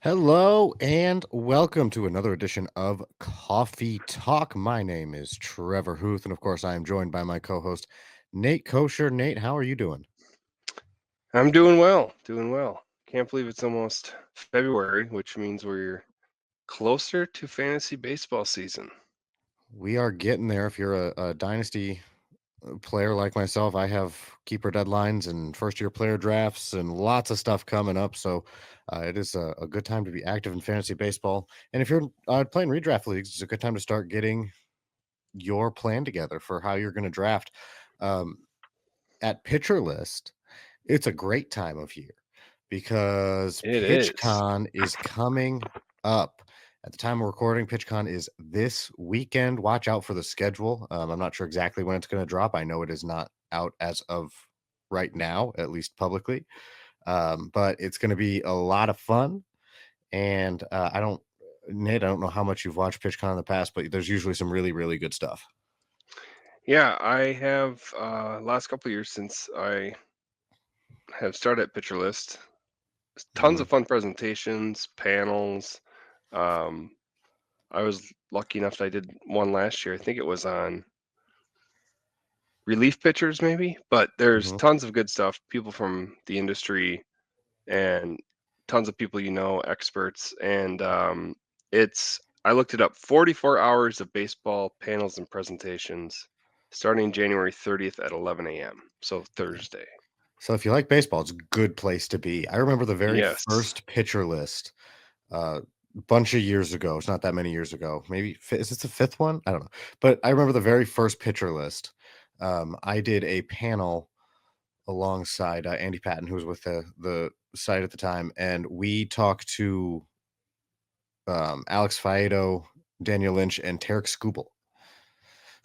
Hello and welcome to another edition of Coffee Talk. My name is Trevor Huth, and of course, I am joined by my co-host Nate Kosher. Nate, how are you doing? I'm doing well, doing well. Can't believe it's almost February, which means we're closer to fantasy baseball season. We are getting there. If you're a dynasty player like myself, I have keeper deadlines and first-year player drafts and lots of stuff coming up. So it is a good time to be active in fantasy baseball. And if you're playing redraft leagues, it's a good time to start getting your plan together for how you're going to draft. Um, at Pitcher List, it's a great time of year because It is. PitchCon is coming up. At the time of recording, PitchCon is this weekend. Watch out for the schedule. I'm not sure exactly when it's going to drop. I know it is not out as of right now, at least publicly, but it's going to be a lot of fun. And Nate, I don't know how much you've watched PitchCon in the past, but there's usually some really, really good stuff. Yeah, I have last couple of years since I have started Pitcher List. Tons Mhm. of fun presentations, panels. Um, I was lucky enough that I did one last year. I think it was on relief pitchers, maybe, but there's Mhm. tons of good stuff. People from the industry and tons of people experts, and it's I looked it up, 44 hours of baseball panels and presentations starting January 30th at 11 a.m. So Thursday. So if you like baseball, it's a good place to be. I remember the very Yes. first Pitcher List, bunch of years ago. It's not that many years ago. Maybe is this the fifth one? I don't know. But I remember the very first Pitcher List. I did a panel alongside Andy Patton, who was with the site at the time, and we talked to Alex Faedo, Daniel Lynch, and Tarek Skubal.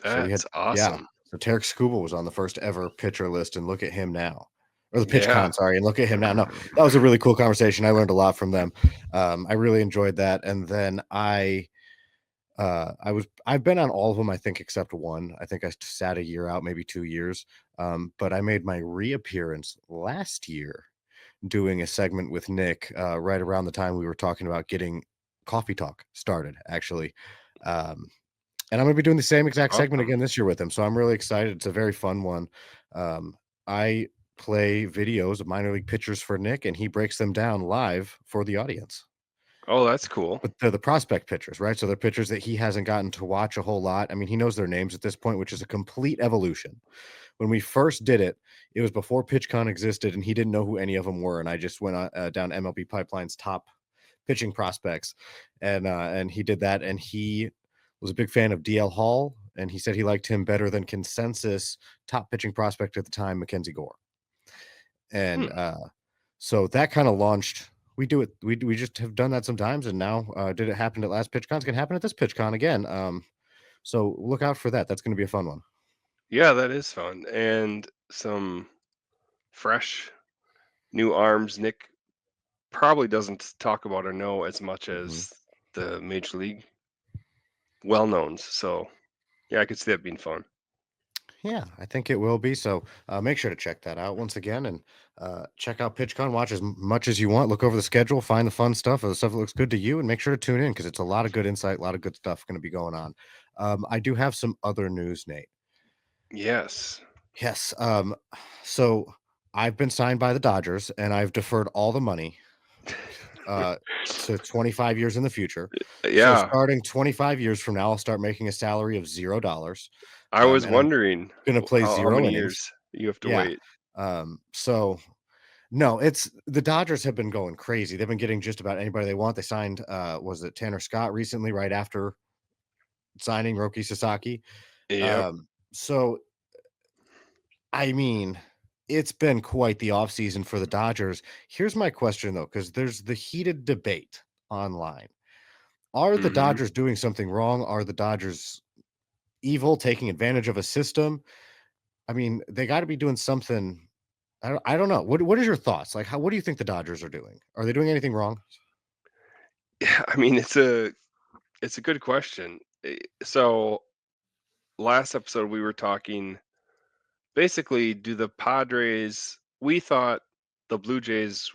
So we had That's yeah. awesome. So Tarek Skubal was on the first ever pitcher list, and look at him now. Or the Yeah. PitchCon, sorry, and look at him now. No, that was a really cool conversation. I learned a lot from them. I really enjoyed that. And then I've been on all of them, I think, except one. I think I sat a year out, maybe 2 years. But I made my reappearance last year doing a segment with Nick right around the time we were talking about getting Coffee Talk started, actually. Um, and I'm gonna be doing the same exact segment Awesome. again this year with him, so I'm really excited. It's a very fun one. I play videos of minor league pitchers for Nick, and he breaks them down live for the audience. Oh, that's cool. But they're the prospect pitchers, right? So they're pitchers that he hasn't gotten to watch a whole lot. I mean, he knows their names at this point, which is a complete evolution. When we first did it, it was before PitchCon existed, and he didn't know who any of them were. And I just went down MLB Pipeline's top pitching prospects, and he did that. And he was a big fan of DL Hall, and he said he liked him better than consensus top pitching prospect at the time, Mackenzie Gore. And Hmm. so that kind of launched. We do it. We just have done that sometimes, and now did it happen at last PitchCon? It's gonna happen at this PitchCon again. So look out for that. That's gonna be a fun one. Yeah, that is fun. And some fresh new arms. Nick probably doesn't talk about or know as much Mhm. as the major league well knowns. So yeah, I could see that being fun. Yeah, I think it will be. So make sure to check that out once again, and check out PitchCon. Watch as much as you want. Look over the schedule, find the fun stuff, or the stuff that looks good to you, and make sure to tune in because it's a lot of good insight, a lot of good stuff going to be going on. I do have some other news, Nate. Yes. Yes. So I've been signed by the Dodgers, and I've deferred all the money uh, to 25 years in the future. So Yeah, starting 25 years from now, I'll start making a salary of $0, I was and I'm wondering going to play how zero many innings. years you have to Yeah. wait. So no, it's the Dodgers have been going crazy. They've been getting just about anybody they want. They signed, was it Tanner Scott recently, right after signing Roki Sasaki? Yep. So I mean, it's been quite the offseason for the Dodgers. Here's my question though, because there's the heated debate online. Are the Hmm. Dodgers doing something wrong? Are the Dodgers evil, taking advantage of a system? I mean, they got to be doing something. I don't know. What is your thoughts? Like, what do you think the Dodgers are doing? Are they doing anything wrong? Yeah, I mean it's a good question. So last episode we were talking basically, do the Padres? We thought the Blue Jays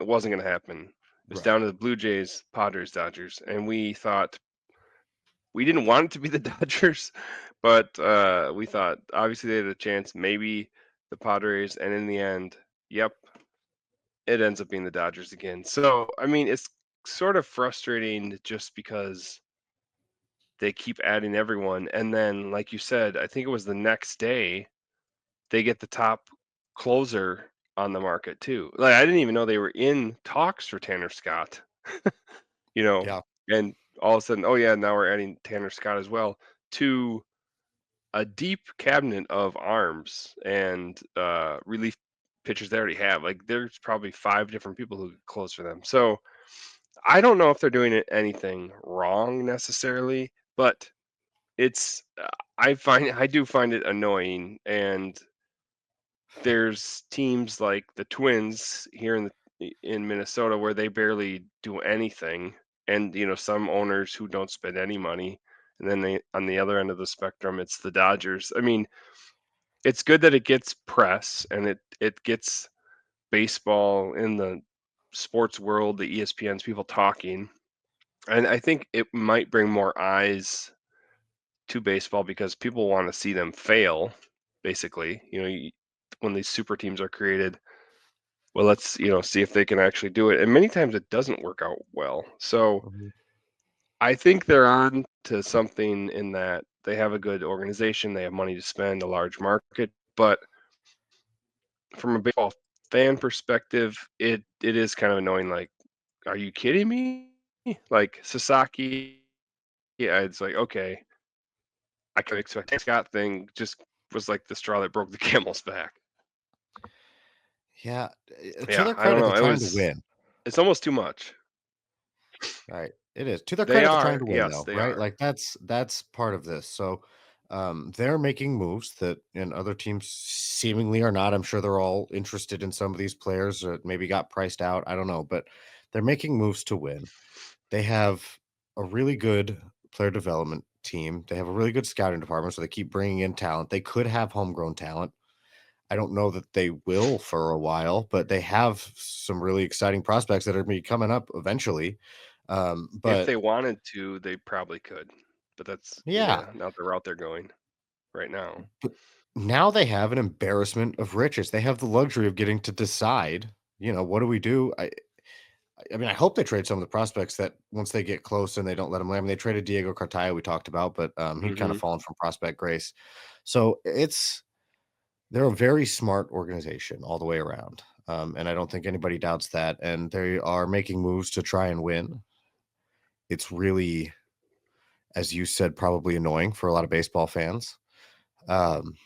it wasn't going to happen. It was Right. down to the Blue Jays, Padres, Dodgers, and we thought we didn't want it to be the Dodgers, but we thought obviously they had a chance, maybe the Padres, and in the end, yep, it ends up being the Dodgers again. So I mean, it's sort of frustrating just because they keep adding everyone, and then like you said, I think it was the next day they get the top closer on the market too. Like I didn't even know they were in talks for Tanner Scott, you know, Yeah. and all of a sudden, oh yeah, now we're adding Tanner Scott as well to a deep cabinet of arms and relief pitchers they already have. Like there's probably 5 different people who could close for them. So I don't know if they're doing anything wrong necessarily, but it's I do find it annoying, and there's teams like the Twins here in Minnesota where they barely do anything, and some owners who don't spend any money, and then on the other end of the spectrum, it's the Dodgers. I mean, it's good that it gets press and it gets baseball in the sports world, the ESPN's people talking, and I think it might bring more eyes to baseball because people want to see them fail. Basically, when these super teams are created, well, let's see if they can actually do it. And many times it doesn't work out well. So Mhm. I think they're on to something in that they have a good organization, they have money to spend, a large market. But from a baseball fan perspective, it is kind of annoying. Like, are you kidding me? Like Sasaki, yeah, it's like okay, I could expect Scott thing just was like the straw that broke the camel's back. Yeah. To Yeah, their I don't credit, they're know. trying to win. It's almost too much. Right. It is. To their They credit, they're trying are, to win yes, though, they right? are. Like that's part of this. So they're making moves that and other teams seemingly are not. I'm sure they're all interested in some of these players that maybe got priced out. I don't know, but they're making moves to win. They have a really good player development team. They have a really good scouting department, so they keep bringing in talent. They could have homegrown talent. I don't know that they will for a while, but they have some really exciting prospects that are gonna be coming up eventually. If But they wanted to, they probably could, but that's, yeah, yeah, not the route they're going right now. but now they have an embarrassment of riches. They have the luxury of getting to decide, what do we do? I mean, I hope they trade some of the prospects that once they get close and they don't let them land. I mean, they traded Diego Cartaya, we talked about, but he'd kind of Mhm. fallen from prospect grace. So they're a very smart organization all the way around. And I don't think anybody doubts that. And they are making moves to try and win. It's really, as you said, probably annoying for a lot of baseball fans. Um,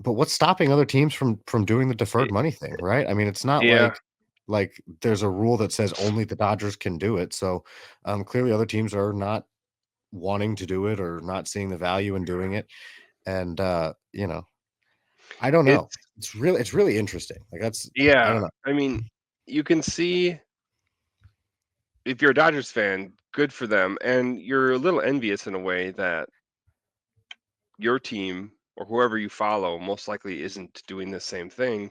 but what's stopping other teams from doing the deferred Y money thing, right? I mean, it's not yeah, like there's a rule that says only the Dodgers can do it. So clearly other teams are not wanting to do it or not seeing the value in doing it. And I don't know. it's It's really interesting. Like I don't yeah, know. I mean, you can see if you're a Dodgers fan, good for them, and you're a little envious in a way that your team or whoever you follow most likely isn't doing the same thing,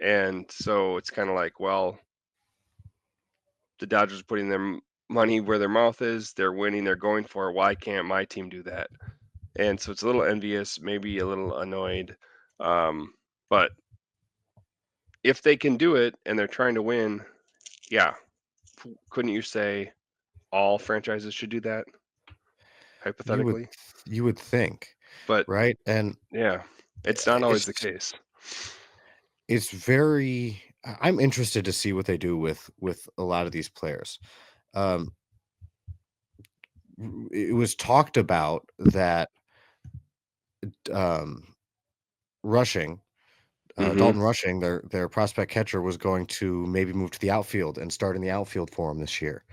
and so it's kinda like, well, the Dodgers are putting their money where their mouth is, they're winning, they're going for it, why can't my team do that? And so it's a little envious, maybe a little annoyed. But if they can do it and they're trying to win, yeah, couldn't you say all franchises should do that You would hypothetically? you would think, But right? And yeah, it's not always the it's case. it's very I'm interested to see what they do with a lot of these players. Um, it was talked about that um, Rushing, Hmm. Dalton Rushing, their prospect catcher was going to maybe move to the outfield and start in the outfield for him this year.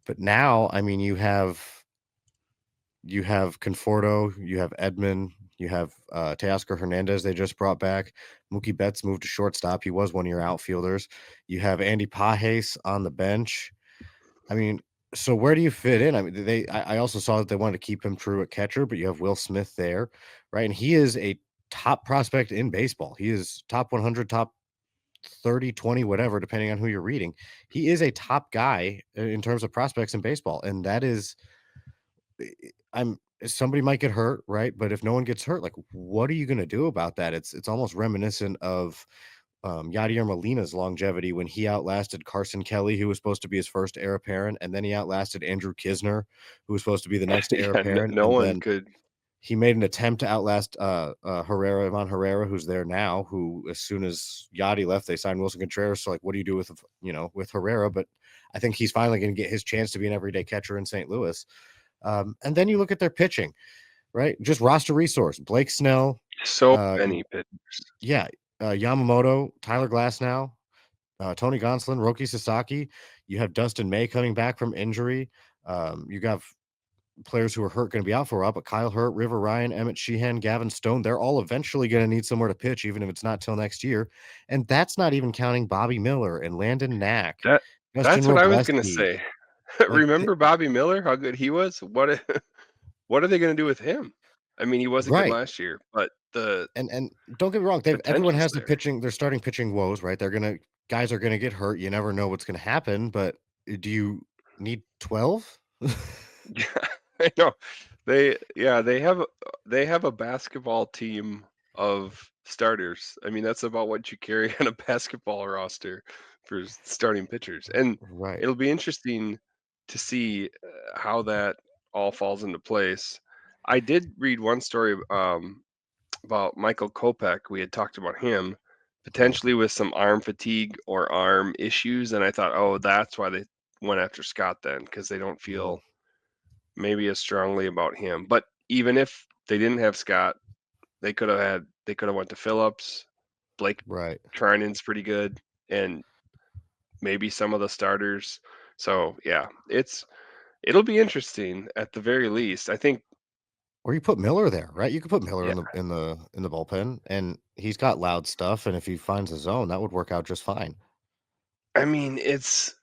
But now, I mean, you have Conforto, you have Edman, you have Teoscar Hernandez they just brought back. Mookie Betts moved to shortstop. He was one of your outfielders. You have Andy Pajes on the bench. I mean, so where do you fit in? I mean, I also saw that they wanted to keep him true at catcher, but you have Will Smith there, right? And he is a top prospect in baseball. He is top 100, top 30, 20, whatever, depending on who you're reading. He is a top guy in terms of prospects in baseball, and that is I'm somebody might get hurt, right? But if no one gets hurt, like, what are you gonna do about that? It's almost reminiscent of, Yadier Molina's longevity when he outlasted Carson Kelly, who was supposed to be his first heir apparent, and then he outlasted Andrew Kisner, who was supposed to be the next heir Yeah, apparent, no and one then could. he made an attempt to outlast, Herrera, Ivan Herrera, who's there now, who as soon as Yadi left, they signed Wilson Contreras, so, like, what do you do with, with Herrera? But I think he's finally gonna get his chance to be an everyday catcher in St. Louis. And then you look at their pitching, right? Just roster resource. Blake Snell, So uh, many pitchers. yeah, Yamamoto, Tyler Glasnow, Tony Gonsolin, Roki Sasaki. You have Dustin May coming back from injury. You got players who are hurt going to be out for a while, but Kyle Hurt, River Ryan, Emmett Sheehan, Gavin Stone, they're all eventually going to need somewhere to pitch, even if it's not till next year. And that's not even counting Bobby Miller and Landon Knack, That Justin that's what I was gonna Robleski. say. Like, Remember Bobby Miller, how good he was? What are they gonna do with him? I mean, he wasn't good right. last year, but the And don't get me wrong, they've everyone potential's has the there. pitching their starting pitching woes, right? Guys are gonna get hurt. You never know what's gonna happen, but do you need 12? Yeah, I know. They have a basketball team of starters. I mean, that's about what you carry on a basketball roster for starting pitchers, and Right. it'll be interesting to see how that all falls into place. I did read one story about Michael Kopech. We had talked about him Mhm. potentially with some arm fatigue or arm issues, and I thought, oh, that's why they went after Scott then because they don't Mhm. feel maybe as strongly about him. But even if they didn't have Scott, they could have went to Phillips. Blake Right. Trinan's pretty good, and maybe some of the starters. So yeah, it'll be interesting at the very least. I think. Or you put Miller there, right? You could put Miller Yeah, in the bullpen, and he's got loud stuff, and if he finds a zone, that would work out just fine. I mean it's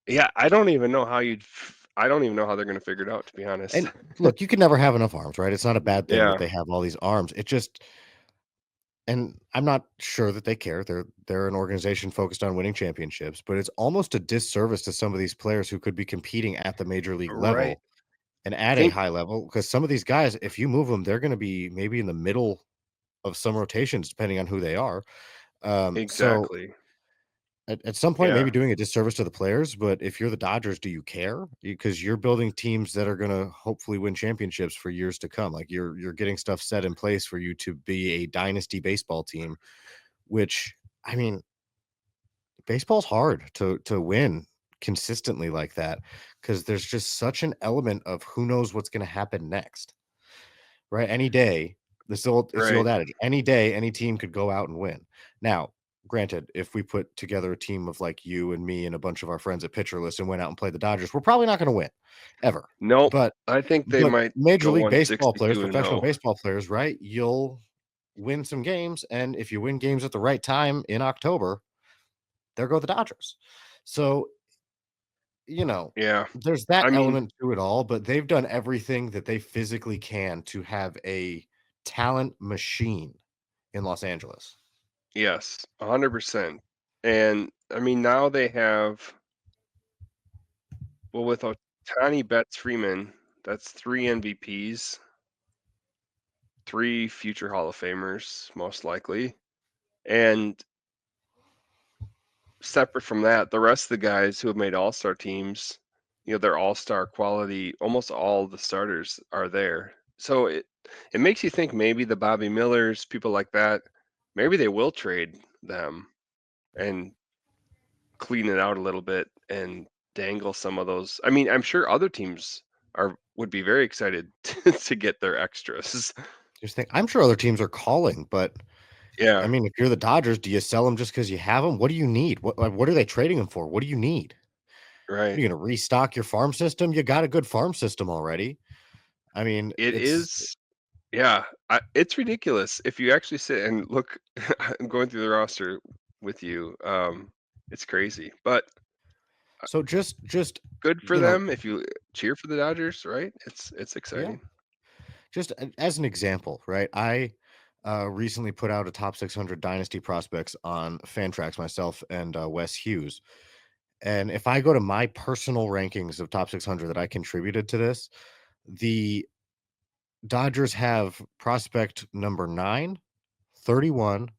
yeah. I don't even know how they're gonna figure it out to be honest. And look, you can never have enough arms, right? It's not a bad thing that Yeah, they have all these arms. It just and I'm not sure that they care. They're an organization focused on winning championships, but it's almost a disservice to some of these players who could be competing at the major league right. level and I at a think high level. Because some of these guys, if you move them, they're going to be maybe in the middle of some rotations, depending on who they are. So exactly. at some point, Yeah, maybe doing a disservice to the players. But if you're the Dodgers, do you care? Because you're building teams that are going to hopefully win championships for years to come. Like you're getting stuff set in place for you to be a dynasty baseball team. Which I mean, baseball's hard to win consistently like that because there's just such an element of who knows what's going to happen next, right? Any day, it's the right. old adage. Any day, any team could go out and win. Now, granted, if we put together a team of like you and me and a bunch of our friends at Pitcher List and went out and played the Dodgers, we're probably not going to win ever. Nope. But I think they but might Major go League Baseball players, 162 and professional 0. baseball players, right? You'll win some games, and if you win games at the right time in October, there go the Dodgers. So, you know, Yeah. there's that I mean, element to it all, but they've done everything that they physically can to have a talent machine in Los Angeles. yes, 100%. And I mean, now they have, well, with Otani Betts Freeman, that's 3 MVPs, 3 future Hall of Famers, most likely. And separate from that, the rest of the guys who have made all-star teams, they're all-star quality. Almost all the starters are there. So it makes you think maybe the Bobby Millers, people like that, maybe they will trade them and clean it out a little bit and dangle some of those. I mean, I'm sure other teams would be very excited to get their extras. Just think I'm sure other teams are calling, but I Yeah, mean, if you're the Dodgers, do you sell them just because you have them? What do you need? What are they trading them for? What do you need? What right. are you gonna restock your farm system? You got a good farm system already. I mean, It it's is. Yeah, it's ridiculous if you actually sit and look. I'm going through the roster with you. It's crazy, but so just good for you know, them if you cheer for the Dodgers, right? It's yeah, exciting. just as an example, right? recently put out a top 600 dynasty prospects on Fantrax, myself and Wes Hughes. And if I go to my personal rankings of top 600 that I contributed to this, the Dodgers have prospect number 9, 31,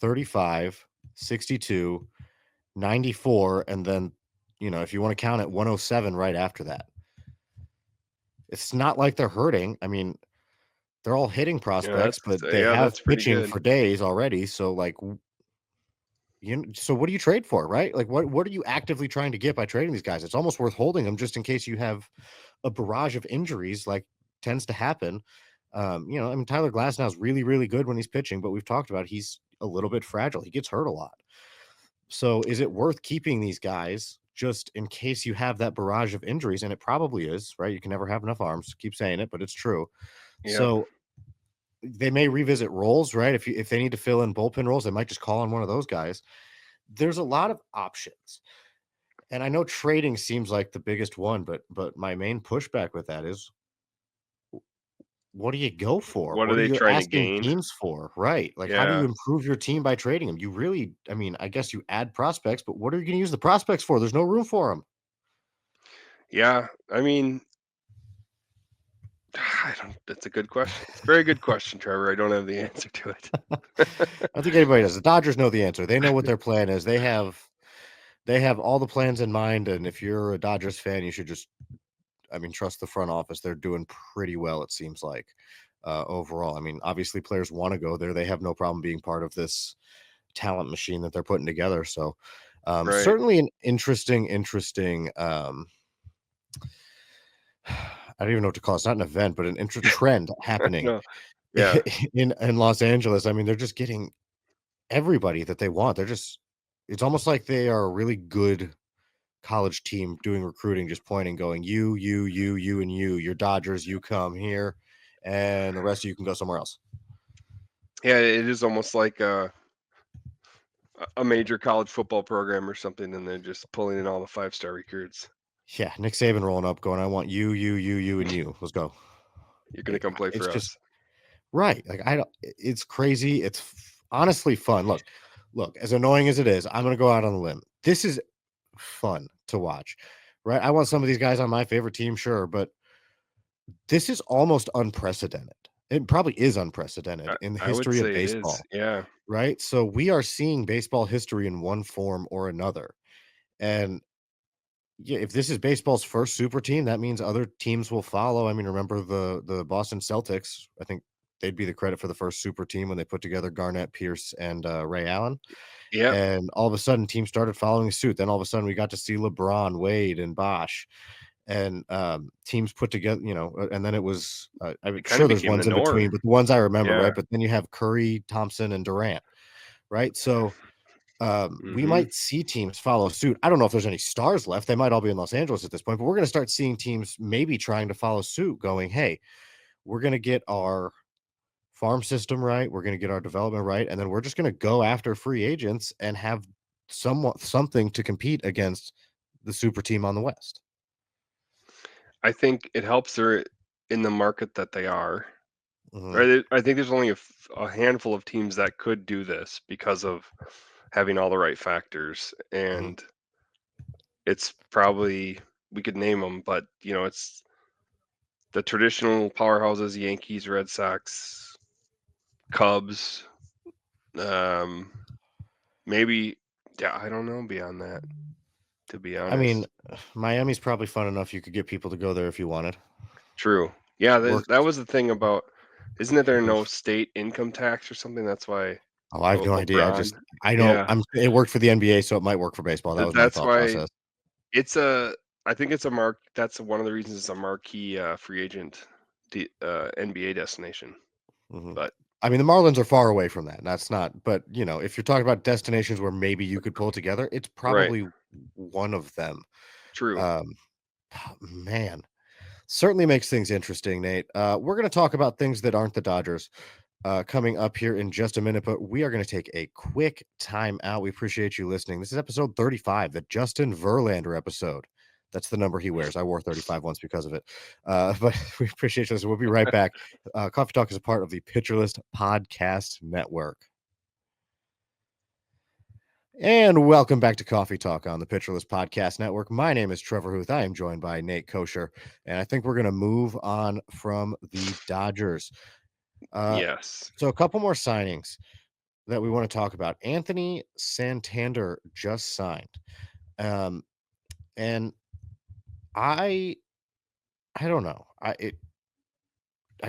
35, 62, 94, and then, if you want to count it, 107 right after that. It's not like they're hurting. I mean, they're all hitting Yeah, prospects, but they have that's pretty pitching good. for days already. So, like, so what do you trade for, right? Like, what are you actively trying to get by trading these guys? It's almost worth holding them just in case you have a barrage of injuries, like tends to happen. I mean, Tyler Glasnow is really, really good when he's pitching, but we've talked about he's a little bit fragile. He gets hurt a lot. So, is it worth keeping these guys just in case you have that barrage of injuries? And it probably is, right? You can never have enough arms. Keep saying it, but it's true. Yep. So they may revisit roles, right? If they need to fill in bullpen roles, they might just call on one of those guys. There's a lot of options. And I know trading seems like the biggest one, but my main pushback with that is what do you go for? What are What are they you trying to asking gain? teams for? Right. Like, how do you Yeah. improve your team by trading them? You really, I mean, I guess you add prospects, but what are you going to use the prospects for? There's no room for them. Yeah, I mean, I don't that's a good question. It's a very good question, Trevor. I don't have the answer to it. I don't think anybody does. The Dodgers know the answer. They know what their plan is. They have all the plans in mind. And if you're a Dodgers fan, you should just, I mean, trust the front office. They're doing pretty well, it seems like, overall. I mean, obviously, players want to go there. They have no problem being part of this talent machine that they're putting together. So, Right. certainly an interesting. I don't even know what to call it. It's not an event, but an trend happening No. Yeah. in Los Angeles. I mean, they're just getting everybody that they want. It's almost like they are a really good college team doing recruiting, just pointing, going, you, and you, your Dodgers, you come here, and the rest of you can go somewhere else. Yeah, it is almost like a major college football program or something, and they're just pulling in all the five-star recruits. Yeah, Nick Saban rolling up, going, I want you, and you. Let's go. You're gonna come play It's for just us. right. Like I don't. It's crazy. It's honestly fun. Look. As annoying as it is, I'm gonna go out on a limb. This is fun to watch, right? I want some of these guys on my favorite team, sure, but this is almost unprecedented. It probably is unprecedented in the I would history of say it is. baseball, Yeah. right? So we are seeing baseball history in one form or another. And yeah, if this is baseball's first super team, that means other teams will follow. I mean, remember the Boston Celtics? I think they'd be the credit for the first super team when they put together Garnett, Pierce, and Ray Allen. Yep. And all of a sudden, teams started following suit. Then all of a sudden, we got to see LeBron, Wade, and Bosh, and teams put together. And then it was. I'm It kinda sure there's became the ones in norm. between, but the ones I remember, Yeah. right? But then you have Curry, Thompson, and Durant, right? So we Mhm. might see teams follow suit. I don't know if there's any stars left. They might all be in Los Angeles at this point, but we're going to start seeing teams maybe trying to follow suit, going, hey, we're going to get our farm system right. We're going to get our development right. And then we're just going to go after free agents and have something to compete against the super team on the West. I think it helps they're in the market that they are, Hmm. right? I think there's only a handful of teams that could do this because of having all the right factors, Hmm. and it's probably we could name them, but, it's the traditional powerhouses, Yankees, Red Sox, Cubs, um, maybe yeah, I don't know beyond that, to be I mean, honest. Miami's probably fun enough. You could get people to go there if you wanted. True. Yeah, Works. that was the thing about isn't it there no state income tax or something? That's why Oh, I have no idea. LeBron. I know Yeah, it worked for the NBA, so it might work for baseball. That was my that's thought why process. it's I think it's that's one of the reasons it's a marquee, free agent NBA destination, Mhm. but I mean, the Marlins are far away from that. That's not, but if you're talking about destinations where maybe you could pull it together, it's right, probably one of them. true. Um, man, certainly makes things interesting, Nate. We're going to talk about things that aren't the Dodgers coming up here in just a minute, but we are going to take a quick time out. We appreciate you listening. This is episode 35, the Justin Verlander episode. That's the number he wears. I wore 35 once because of it. But we appreciate you. We'll be right back. Coffee Talk is a part of the Pitcher List Podcast Network. And welcome back to Coffee Talk on the Pitcher List Podcast Network. My name is Trevor Huth. I am joined by Nate Kosher, and I think we're going to move on from the Dodgers. Yes. So a couple more signings that we want to talk about. Anthony Santander just signed. Um, and I don't know. I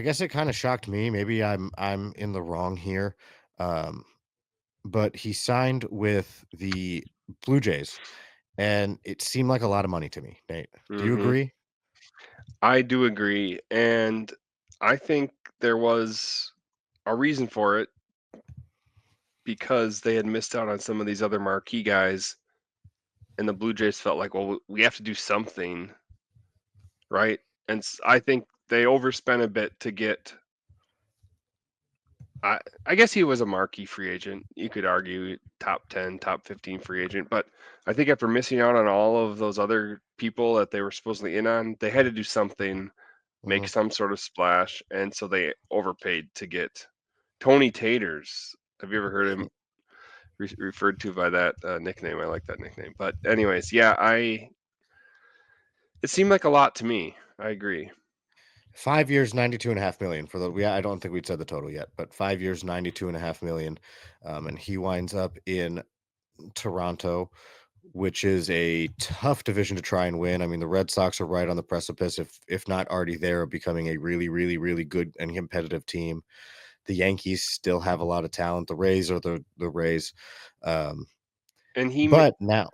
guess it kind of shocked me. Maybe I'm in the wrong here. Um, but he signed with the Blue Jays, and it seemed like a lot of money to me. Nate, do you Mhm. agree? I do agree, and I think there was a reason for it because they had missed out on some of these other marquee guys, and the Blue Jays felt like, "Well, we have to do something," right? And I think they overspent a bit to get I guess he was a marquee free agent. You could argue top 10, top 15 free agent, but I think after missing out on all of those other people that they were supposedly in on, they had to do something, make Mhm. some sort of splash, and so they overpaid to get Tony Taters. Have you ever heard him referred to by that nickname? I like that nickname. But anyways, yeah, I it seemed like a lot to me. I agree. 5 years, 92.5 million for the. I don't think we'd said the total yet, but 5 years, 92.5 million, and he winds up in Toronto, which is a tough division to try and win. I mean, the Red Sox are right on the precipice, if not already there, of becoming a really, really, really good and competitive team. The Yankees still have a lot of talent. The Rays are the Rays, um, And but now,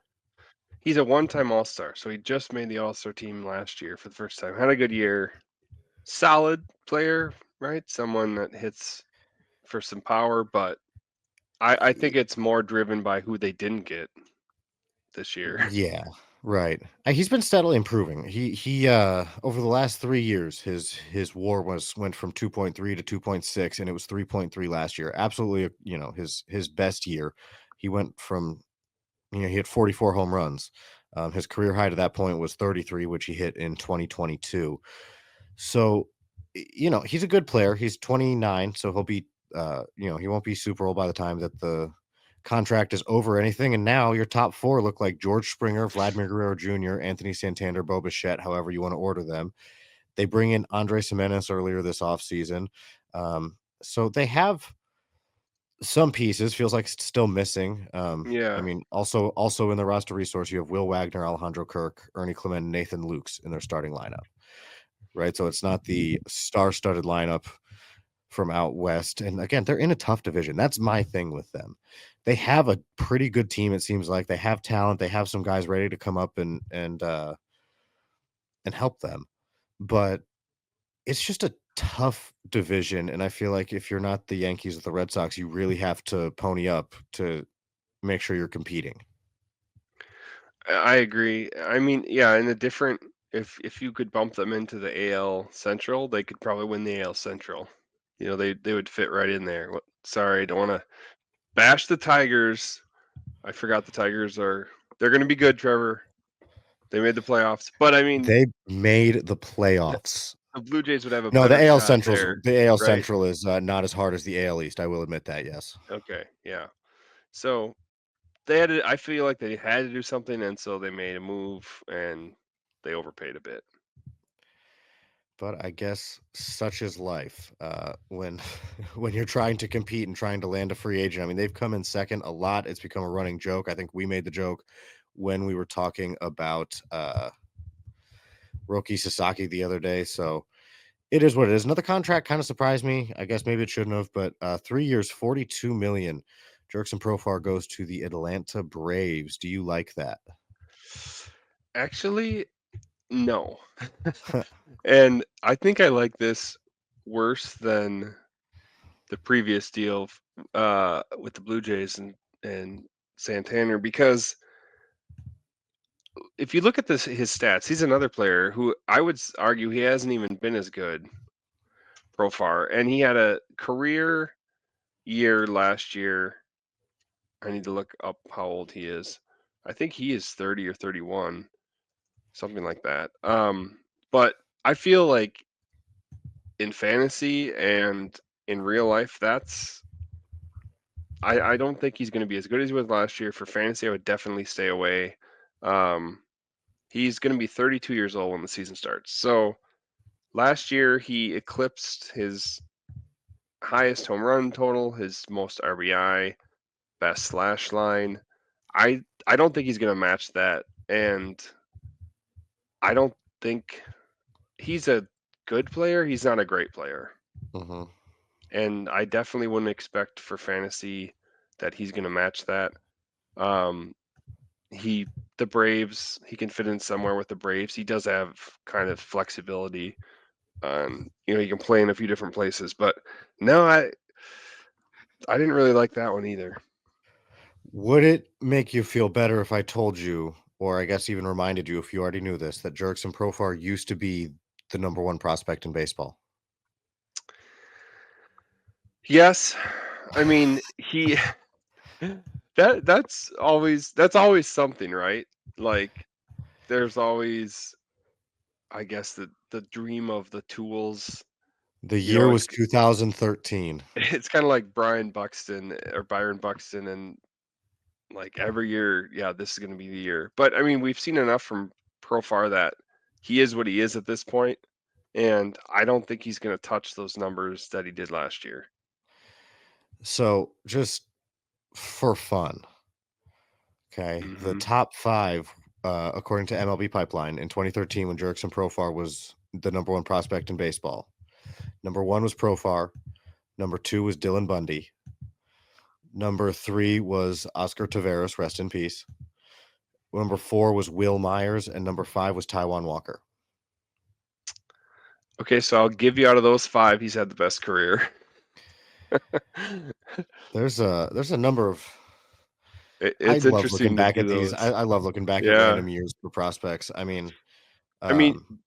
he's a one-time All-Star, so he just made the All-Star team last year for the first time. Had a good year. Solid player, right? Someone that hits for some power, but I think it's more driven by who they didn't get this year. yeah, right. He's been steadily improving. He over the last 3 years, his WAR went from 2.3 to 2.6, and it was 3.3 last year. Absolutely, his best year. He went from, he hit 44 home runs. His career high to that point was 33, which he hit in 2022. So, he's a good player. He's 29, so he'll be, he won't be super old by the time that the contract is over or anything. And now your top four look like George Springer, Vladimir Guerrero Jr., Anthony Santander, Bo Bichette, however you want to order them. They bring in Andres Jimenez earlier this offseason. So they have some pieces. Feels like it's still missing. I Yeah. mean, also in the roster resource, you have Will Wagner, Alejandro Kirk, Ernie Clement, and Nathan Lukes in their starting lineup. Right. So it's not the star-studded lineup from out west. And again, they're in a tough division. That's my thing with them. They have a pretty good team, it seems like. They have talent. They have some guys ready to come up and help them. But it's just a tough division. And I feel like if you're not the Yankees or the Red Sox, you really have to pony up to make sure you're competing. I agree. I mean, yeah, in a different if you could bump them into the AL Central, they could probably win the AL Central. They would fit right in there. Sorry, don't want to bash the Tigers. I forgot the Tigers they're going to be good, Trevor. They made the playoffs, but I mean, They made the playoffs. the Blue Jays would have a No, better shot there, The AL right? Central is not as hard as the AL East. I will admit that. Yes. Okay, yeah. So they had to, I feel like they had to do something, and so they made a move and they overpaid a bit. But I guess such is life, when when you're trying to compete and trying to land a free agent. I mean, they've come in second a lot. It's become a running joke. I think we made the joke when we were talking about Roki Sasaki the other day. So it is what it is. Another contract kind of surprised me. I guess maybe it shouldn't have, but 3 years, 42 million. Jerks and Profar goes to the Atlanta Braves. Do you like that? Actually, no. And I think I like this worse than the previous deal with the Blue Jays and Santander because if you look at his stats, he's another player who I would argue he hasn't even been as good so far, and he had a career year last year. I need to look up how old he is. I think he is 30 or 31. something like that. But I feel like in fantasy and in real life, I don't think he's going to be as good as he was last year. For fantasy, I would definitely stay away. Um, he's going to be 32 years old when the season starts. So last year, he eclipsed his highest home run total, his most RBI, best slash line. I don't think he's going to match that, and I don't think he's a good player. He's not a great player, Hmm. and I definitely wouldn't expect for fantasy that he's going to match that. Um, he the Braves, he can fit in somewhere with the Braves. He does have kind of flexibility on, he can play in a few different places. But no, I didn't really like that one either. Would it make you feel better if I told you, or I guess even reminded you if you already knew this, that Jurickson Profar used to be the number one prospect in baseball? Yes, I mean that's always something, right? Like there's always, I guess, the dream of the tools. The You year know, was 2013. it's kind of like Brian Buxton or Byron Buxton, and like every year, yeah, this is going to be the year. But I mean, we've seen enough from Profar that he is what he is at this point, and I don't think he's going to touch those numbers that he did last year. So just for fun, okay, the Hmm. top five, according to MLB Pipeline in 2013, when Jurickson Profar was the number one prospect in baseball. Number one was Profar. Number two was Dylan Bundy. Number three was Oscar Taveras, rest in peace. Number four was Will Myers, and number five was Taiwan Walker. Okay, so I'll give you, out of those five, he's had the best career. There's a number of. I It's love looking interesting to back do at these. those. I love looking back at Yeah, random years for prospects. I mean, I mean, um,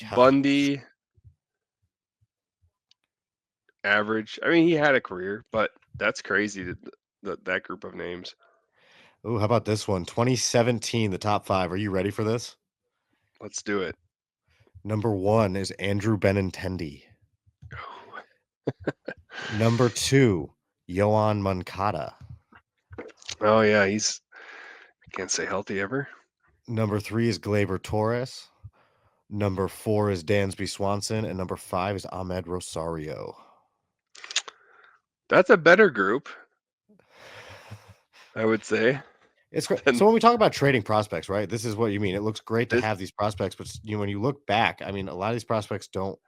yeah. Bundy, average. I mean, he had a career, but that's crazy, that group of names. Oh, how about this one? 2017, the top five. Are you ready for this? Let's do it. Number one is Andrew Benintendi. Number two, Yoan Moncada. Oh yeah, he's, I can't say healthy ever. Number three is Glaber Torres. Number four is Dansby Swanson, and number five is Ahmed Rosario. That's a better group, I would say. It's great. Than So when we talk about trading prospects, right? This is what you mean. It looks great to this, have these prospects, but when you look back, I mean, a lot of these prospects don't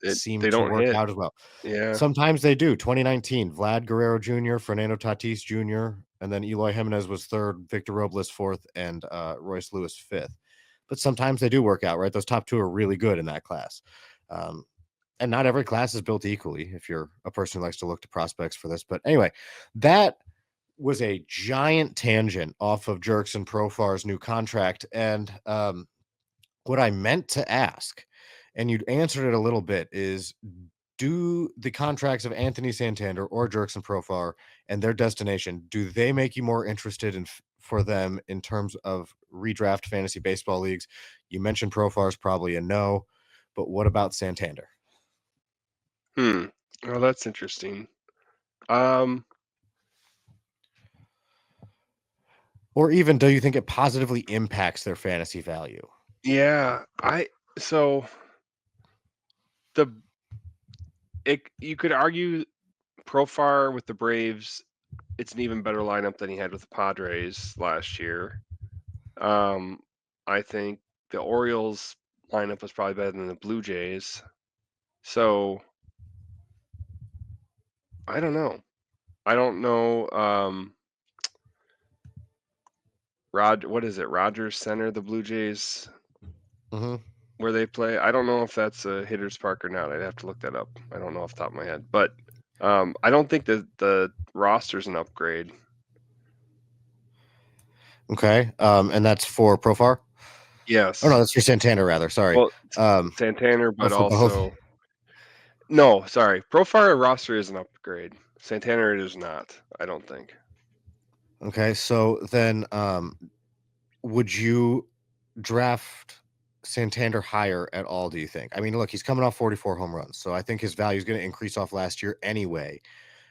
seem they to don't work hit. out as well. Yeah. Sometimes they do. 2019, Vlad Guerrero Jr., Fernando Tatis Jr., and then Eloy Jimenez was third, Victor Robles fourth, and Royce Lewis fifth. But sometimes they do work out, right? Those top two are really good in that class. Um, and not every class is built equally if you're a person who likes to look to prospects for this. But anyway, that was a giant tangent off of Jurickson Profar's new contract. And what I meant to ask, and you answered it a little bit, is do the contracts of Anthony Santander or Jurickson Profar and their destination, do they make you more interested in for them in terms of redraft fantasy baseball leagues? You mentioned Profar is probably a no, but what about Santander? Hmm. Oh, that's interesting. Um. Or even do you think it positively impacts their fantasy value? Yeah. So the you could argue Profar with the Braves, it's an even better lineup than he had with the Padres last year. Um, I think the Orioles lineup was probably better than the Blue Jays. So I don't know. I don't know. What is it? Rogers Center, the Blue Jays, Hmm. where they play. I don't know if that's a hitter's park or not. I'd have to look that up. I don't know off the top of my head, but I don't think that the roster's an upgrade. Okay. And that's for Profar? Oh no, Yes. that's for Santander rather. Sorry. Well, Um, Santander, oh, but for both. also no. Sorry, Profile roster is an upgrade. Santander it is not. I don't think. Okay. So then, would you draft? Santander higher at all, do you think? I mean, look, he's coming off 44 home runs, so I think his value is gonna increase off last year anyway.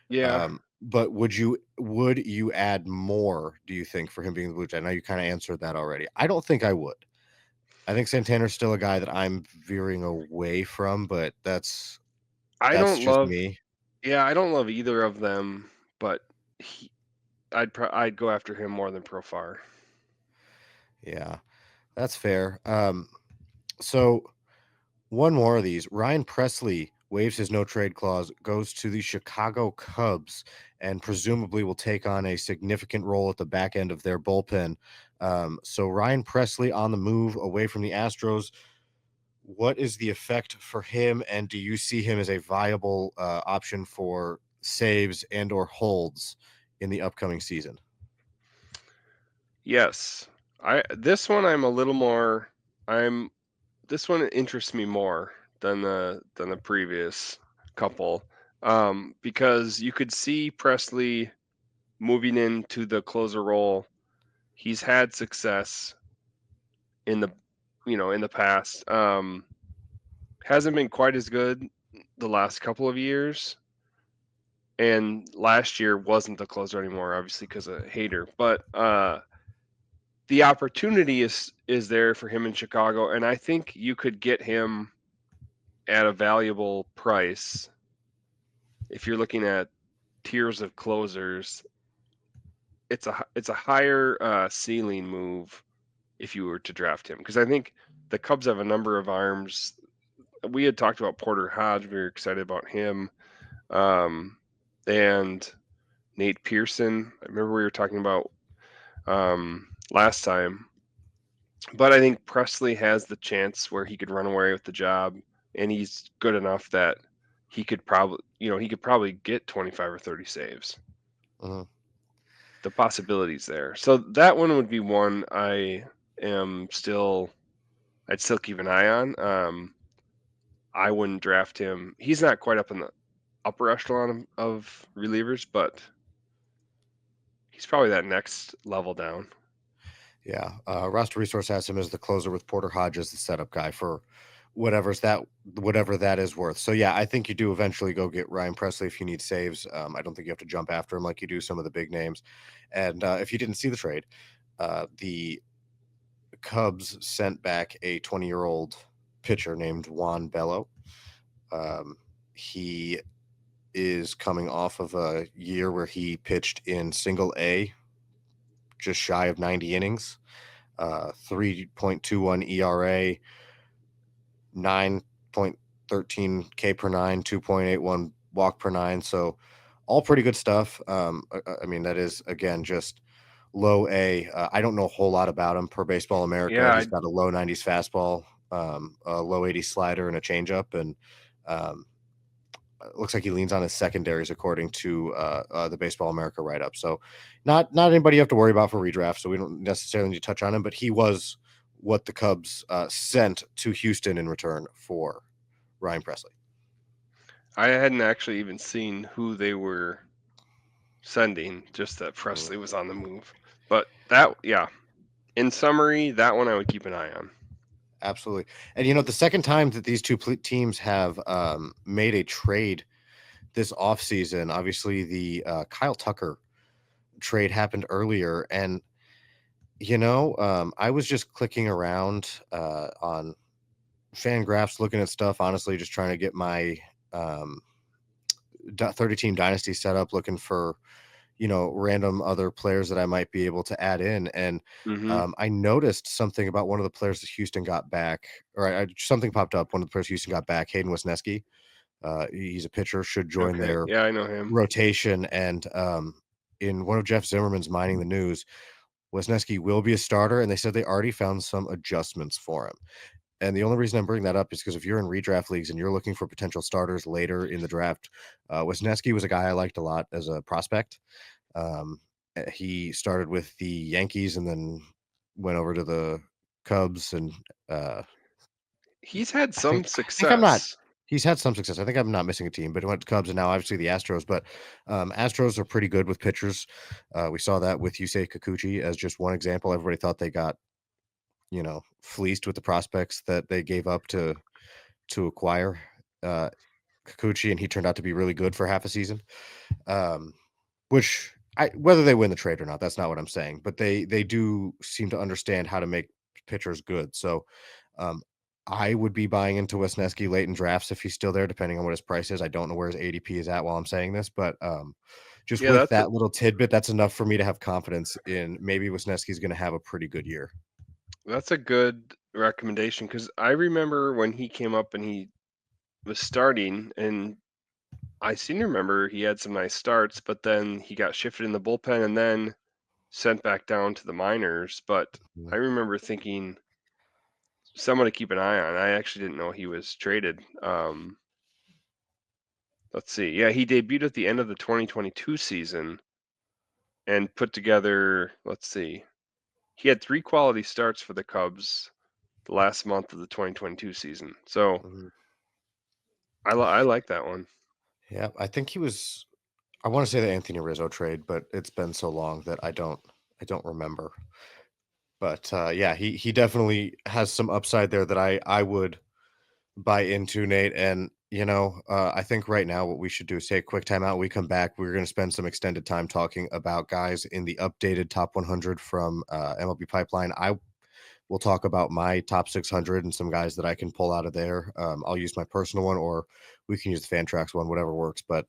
Yeah, But would you add more, do you think, for him being the Blue Jay? I know you kinda answered that already. I don't think I would. I think Santander's still a guy that I'm veering away from, but I that's don't just love me. yeah, I don't love either of them, but he I'd go after him more than Profar. Yeah, that's fair. So one more of these. Ryan Presley waives his no trade clause, goes to the Chicago Cubs, and presumably will take on a significant role at the back end of their bullpen. So Ryan Presley on the move away from the Astros. What is the effect for him, and do you see him as a viable option for saves and or holds in the upcoming season? Yes. I this one I'm a little more I'm this one interests me more than the previous couple. Because you could see Presley moving into the closer role. He's had success in the in the past. Hasn't been quite as good the last couple of years, and last year wasn't the closer anymore, obviously because of Hater. But the opportunity is there for him in Chicago, and I think you could get him at a valuable price if you're looking at tiers of closers. It's a higher ceiling move if you were to draft him, because I think the Cubs have a number of arms. We had talked about Porter Hodge. We were excited about him, um, and Nate Pearson. I remember we were talking about last time. But I think Presley has the chance where he could run away with the job, and he's good enough that he could probably get 25 or 30 saves. Mhm. The possibilities there. So that one would be one am still I'd still keep an eye on. I wouldn't draft him. He's not quite up in the upper echelon of relievers, but he's probably that next level down. Yeah, Roster Resource has him as the closer with Porter Hodge as the setup guy for whatever that is worth. So yeah, I think you do eventually go get Ryan Presley if you need saves. I don't think you have to jump after him like you do some of the big names. And if you didn't see the trade, the Cubs sent back a 20-year-old pitcher named Juan Bello. He is coming off of a year where he pitched in Single A, just shy of 90 innings, 3.21 ERA, 9.13 K per nine, 2.81 walk per nine. So all pretty good stuff. I mean, that is again just low A. I don't know a whole lot about him per Baseball America. Yeah, He's got a low 90s fastball, a low 80s slider, and a changeup. And um, it looks like he leans on his secondaries according to the Baseball America write up. So not anybody you have to worry about for redraft. So we don't necessarily need to touch on him, but he was what the Cubs sent to Houston in return for Ryan Presley. I hadn't actually even seen who they were sending, just that Mhm. Presley was on the move. But that, yeah, in summary, that one I would keep an eye on. Absolutely. And the second time that these two teams have made a trade this offseason, obviously the Kyle Tucker trade happened earlier. And I was just clicking around on Fangraphs, looking at stuff, honestly, just trying to get my 30 team dynasty set up, looking for, random other players that I might be able to add in. And Hmm. I noticed something about one of the players that Houston got back, or something popped up. One of the players Houston got back, Hayden Wesneski. He's a pitcher, should join Okay, their yeah, I know him. rotation. And in one of Jeff Zimmerman's Mining the News, Wesneski will be a starter, and they said they already found some adjustments for him. And the only reason I'm bringing that up is because if you're in redraft leagues and you're looking for potential starters later in the draft, Wisniewski was a guy I liked a lot as a prospect. He started with the Yankees and then went over to the Cubs, and uh, He's had I some think I'm not. success. He's had some success. I think I'm not missing a team, but he went to Cubs and now obviously the Astros. But Astros are pretty good with pitchers. We saw that with Yusei Kikuchi as just one example. Everybody thought they got fleeced with the prospects that they gave up to acquire uh, Kikuchi, and he turned out to be really good for half a season. Um, which whether they win the trade or not, that's not what I'm saying, but they do seem to understand how to make pitchers good. So, um, I would be buying into Wisniewski late in drafts if he's still there, depending on what his price is. I don't know where his ADP is at while I'm saying this, but just Yeah, with that little tidbit, that's enough for me to have confidence in maybe Wisniewski's going to have a pretty good year. that's a good recommendation because I remember when he came up and he was starting, and I seem to remember he had some nice starts, but then he got shifted in the bullpen and then sent back down to the minors. But Mhm. I remember thinking someone to keep an eye on. I actually didn't know he was traded. Let's see. Yeah, he debuted at the end of the 2022 season and put together, let's see. He had 3 quality starts for the Cubs the last month of the 2022 season. So, Mhm. I like that one. Yeah, I think he was. I want to say the Anthony Rizzo trade, but it's been so long that I don't remember. But yeah, he definitely has some upside there that I would buy into, Nate. And I think right now what we should do is take a quick time out. We come back. We're going to spend some extended time talking about guys in the updated top 100 from MLB Pipeline. I will talk about my top 600 and some guys that I can pull out of there. I'll use my personal one, or we can use the Fantrax one, whatever works. But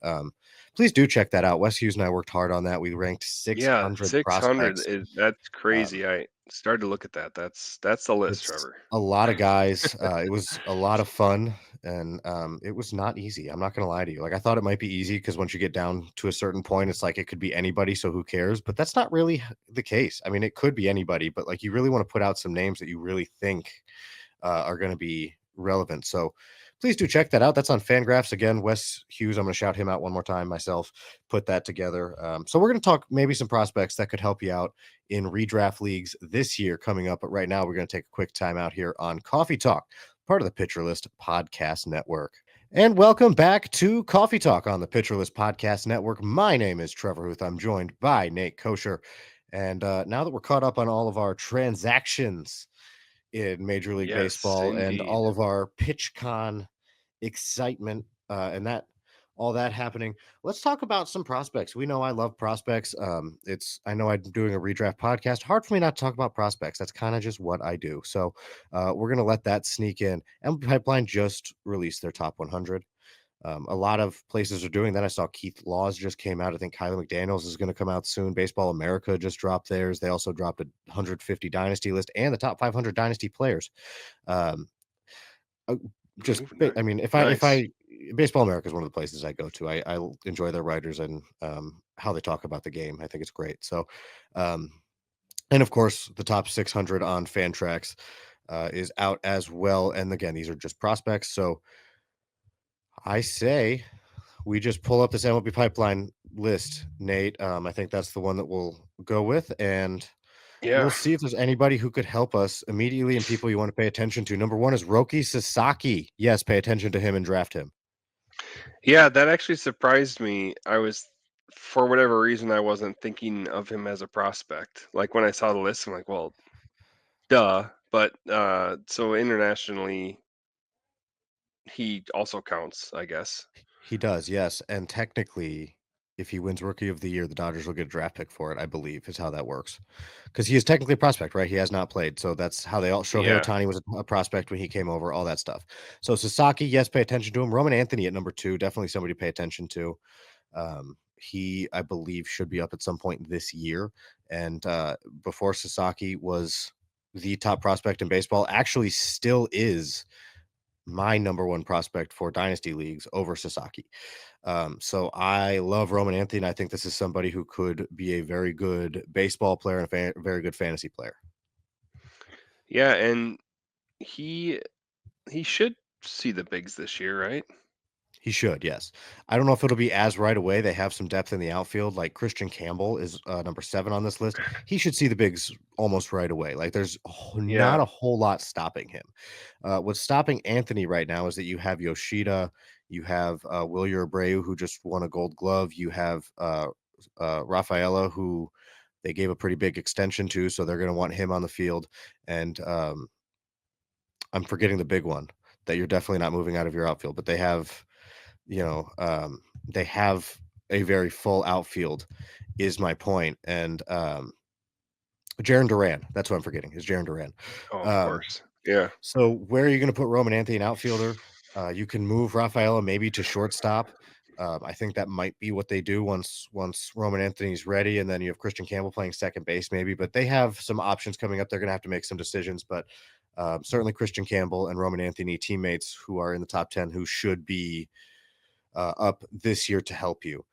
please do check that out. Wes Hughes and I worked hard on that. We ranked Yeah, 600 600 prospects. is that's Um, crazy. I started to look at that. That's the list, it's Trevor. a lot of guys. It was a lot of fun, and it was not easy. I'm not going to lie to you. Like, I thought it might be easy because once you get down to a certain point, it's like it could be anybody. So who cares? But that's not really the case. I mean, it could be anybody, but like you really want to put out some names that you really think are going to be relevant. So please do check that out. That's on Fangraphs. Again, Wes Hughes, I'm going to shout him out one more time myself, put that together. So we're going to talk maybe some prospects that could help you out in redraft leagues this year coming up. But right now, we're going to take a quick time out here on Coffee Talk, part of the Pitcher List Podcast Network. And welcome back to Coffee Talk on the Pitcher List Podcast Network. My name is Trevor Huth. I'm joined by Nate Kosher. And now that we're caught up on all of our transactions in Major League Yes, Baseball and indeed. all of our PitchCon excitement and that all that happening. Let's talk about some prospects. We know I love prospects. It's I know I'm doing a redraft podcast. Hard for me not to talk about prospects. That's kind of just what I do. So we're gonna let that sneak in. And Pipeline just released their top 100. A lot of places are doing that. I saw Keith Laws just came out. I think Kylie McDaniels is going to come out soon. Baseball America just dropped theirs. They also dropped a 150 dynasty list and the top 500 dynasty players. Um, uh, just, Ooh, ni I mean, if nice. I, Baseball America is one of the places I go to. I enjoy their writers and how they talk about the game. I think it's great. So, um, and of course, the top 600 on Fantrax is out as well. And again, these are just prospects. So I say we just pull up this MLB pipeline list, Nate. I think that's the one that we'll go with, and we'll Yeah. see if there's anybody who could help us immediately and people you want to pay attention to. Number one is Roki Sasaki. Yes, pay attention to him and draft him. Yeah, that actually surprised me. For whatever reason, I wasn't thinking of him as a prospect. Like, when I saw the list, I'm like, "Well, duh." But, so internationally, he also counts, I guess. He does, yes. And technically, if he wins Rookie of the Year, the Dodgers will get a draft pick for it, I believe, is how that works. Because he is technically a prospect, right? He has not played. So that's how they all Shohei Yeah. Ohtani was a prospect when he came over, all that stuff. So Sasaki, yes, pay attention to him. Roman Anthony at number two, definitely somebody to pay attention to. He, I believe, should be up at some point this year. And before Sasaki was the top prospect in baseball, actually still is my number one prospect for dynasty leagues over Sasaki. So I love Roman Anthony, and I think this is somebody who could be a very good baseball player and a very good fantasy player. Yeah, and he he should see the bigs this year, right? He should, yes. I don't know if it'll be as right away. They have some depth in the outfield. Like Christian Campbell is number 7 on this list. He should see the bigs almost right away. Like there's not Yeah. a whole lot stopping him. What's stopping Anthony right now is that you have Yoshida, you have Wilyer Abreu, who just won a Gold Glove. You have Rafaela, who they gave a pretty big extension to, so they're going to want him on the field. And I'm forgetting the big one that you're definitely not moving out of your outfield, but you know, they have a very full outfield, is my point. And Jarren Duran, that's what I'm forgetting, is Jarren Duran. Oh, of Um, course. Yeah. so where are you going to put Roman Anthony, an outfielder? You can move Rafaela maybe to shortstop. I think that might be what they do once Roman Anthony's ready, and then you have Christian Campbell playing second base, maybe. But they have some options coming up. They're going to have to make some decisions, but certainly Christian Campbell and Roman Anthony, teammates who are in the top 10, who should be up this year to help you.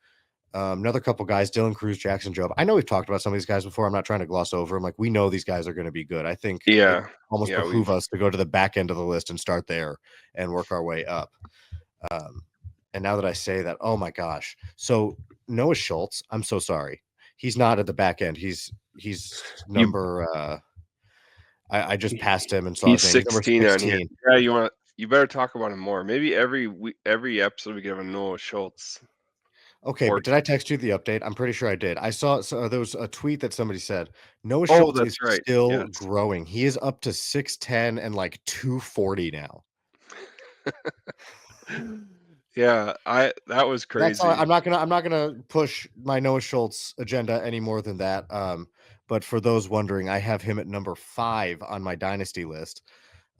Another couple guys, Dylan Cruz, Jackson Jobe. I know we've talked about some of these guys before. I'm not trying to gloss over them. Like, we know these guys are going to be good. I think it Yeah. almost Yeah, behoove we've us to go to the back end of the list and start there and work our way up. Um, and now that I say that, oh my gosh. So Noah Schultz, I'm so sorry. He's not at the back end. He's you number I just passed him and saw he's his name. He's number 16 on here. 16. Yeah, you better talk about him more. Maybe every episode we give a Noah Schultz Okay, but did portion. I text you the update? I'm pretty sure I did. I saw, so there was a tweet that somebody said Noah Oh, Schultz is that's right. still Yes. growing. He is up to 6'10" and like 240 now. Yeah, I that was That's all. crazy. I'm not gonna push my Noah Schultz agenda any more than that. But for those wondering, I have him at number 5 on my dynasty list.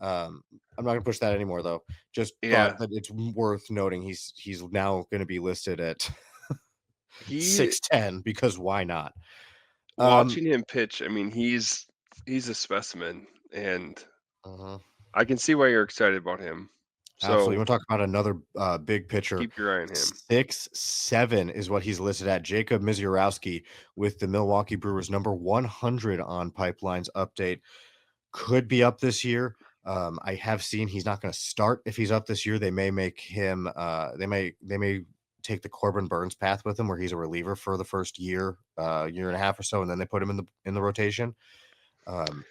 Um, I'm not gonna push that anymore though. Just Yeah. thought that it's worth noting he's now gonna be listed at He 6'10" because why not? Um, Watching him pitch, I mean, he's a specimen, and mhm. I can see why you're excited about him. Absolutely. You So, want to talk about another big pitcher? keep your eye on him. 6'7" is what he's listed at. Jacob Misiorowski with the Milwaukee Brewers, number 100 on Pipeline's update. Could be up this year. I have seen he's not going to start if he's up this year. They may make him. They may take the Corbin Burns path with him, where he's a reliever for the first year, year and a half or so, and then they put him in the rotation. Um,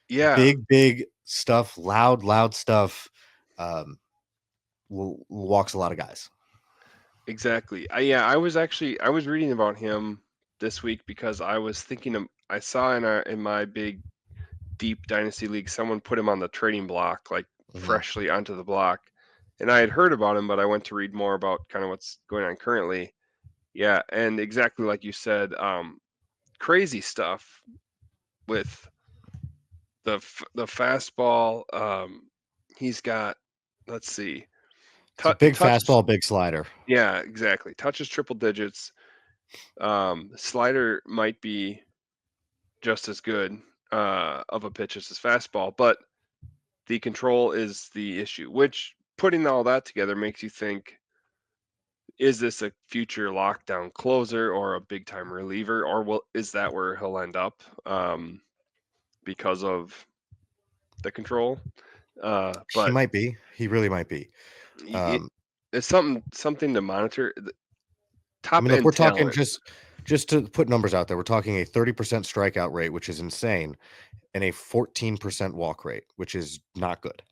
Yeah, big stuff, loud stuff. Um, walks a lot of guys. exactly. I was reading about him this week because I was thinking of I saw in my big deep dynasty league someone put him on the trading block, like Mhm. freshly onto the block. And I had heard about him, but I went to read more about kind of what's going on currently. Yeah, and exactly like you said, crazy stuff with the fastball. He's got, let's see, It's a big touches. fastball, big slider. Yeah, exactly. Touches triple digits. Slider might be just as good of a pitch as his fastball, but the control is the issue. Which, putting all that together, makes you think: is this a future lockdown closer or a big time reliever, or is that where he'll end up because of the control? He But might be. He really might be. it, Um, it's something to monitor. I Top mean, look, end we're talking talent. just to put numbers out there. We're talking a 30% strikeout rate, which is insane, and a 14% walk rate, which is not good.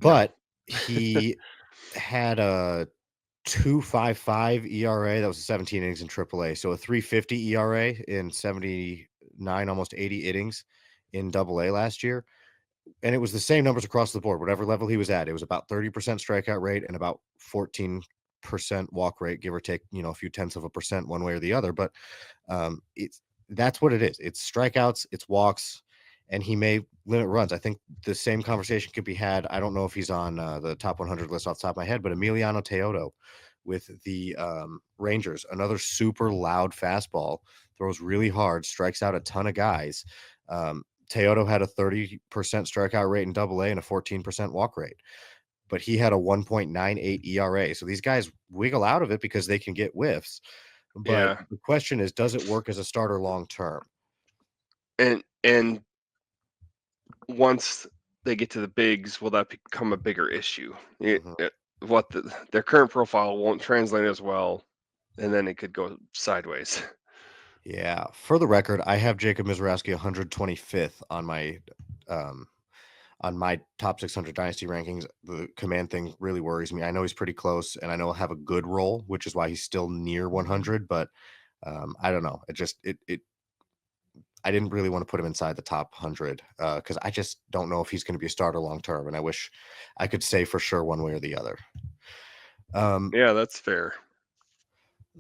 No. But he had a 2.55 ERA. That was 17 innings in AAA. So a 3.50 ERA in 79, almost 80 innings in AA last year. And it was the same numbers across the board, whatever level he was at. It was about 30% strikeout rate and about 14% walk rate, give or take, a few tenths of a percent one way or the other. But it's that's what it is. It's strikeouts, it's walks, and he may limit runs. I think the same conversation could be had. I don't know if he's on the top 100 list off the top of my head, but Emiliano Teodo with the Rangers, another super loud fastball, throws really hard, strikes out a ton of guys. Teodo had a 30% strikeout rate in Double A and a 14% walk rate, but he had a 1.98 ERA. So these guys wiggle out of it because they can get whiffs. But Yeah, the question is, does it work as a starter long term? and once they get to the bigs, will that become a bigger issue? Mhm. What their current profile won't translate as well, and then it could go sideways. Yeah. For the record, I have Jacob Mizraski 125th um on my top 600 dynasty rankings. The command thing really worries me. I know he's pretty close, and I know he'll have a good role, which is why he's still near 100. But I don't know. It I didn't really want to put him inside the top 100 because I just don't know if he's going to be a starter long term, and I wish I could say for sure one way or the other. Um, Yeah, that's fair.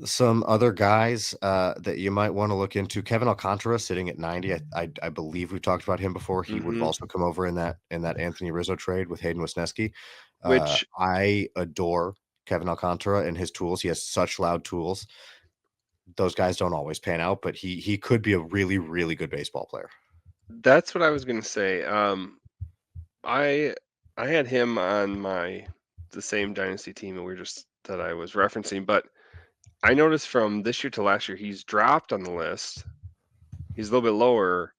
some other guys that you might want to look into: Kevin Alcantara sitting at 90. I believe we've talked about him before. He would have Hmm. also come over in that Anthony Rizzo trade with Hayden Wesneski. Which I adore Kevin Alcantara and his tools. He has such loud tools. Those guys don't always pan out, but he could be a really, really good baseball player. that's what I was gonna say. I I had him on the same dynasty team that I was referencing, but I noticed from this year to last year he's dropped on the list. He's a little bit lower,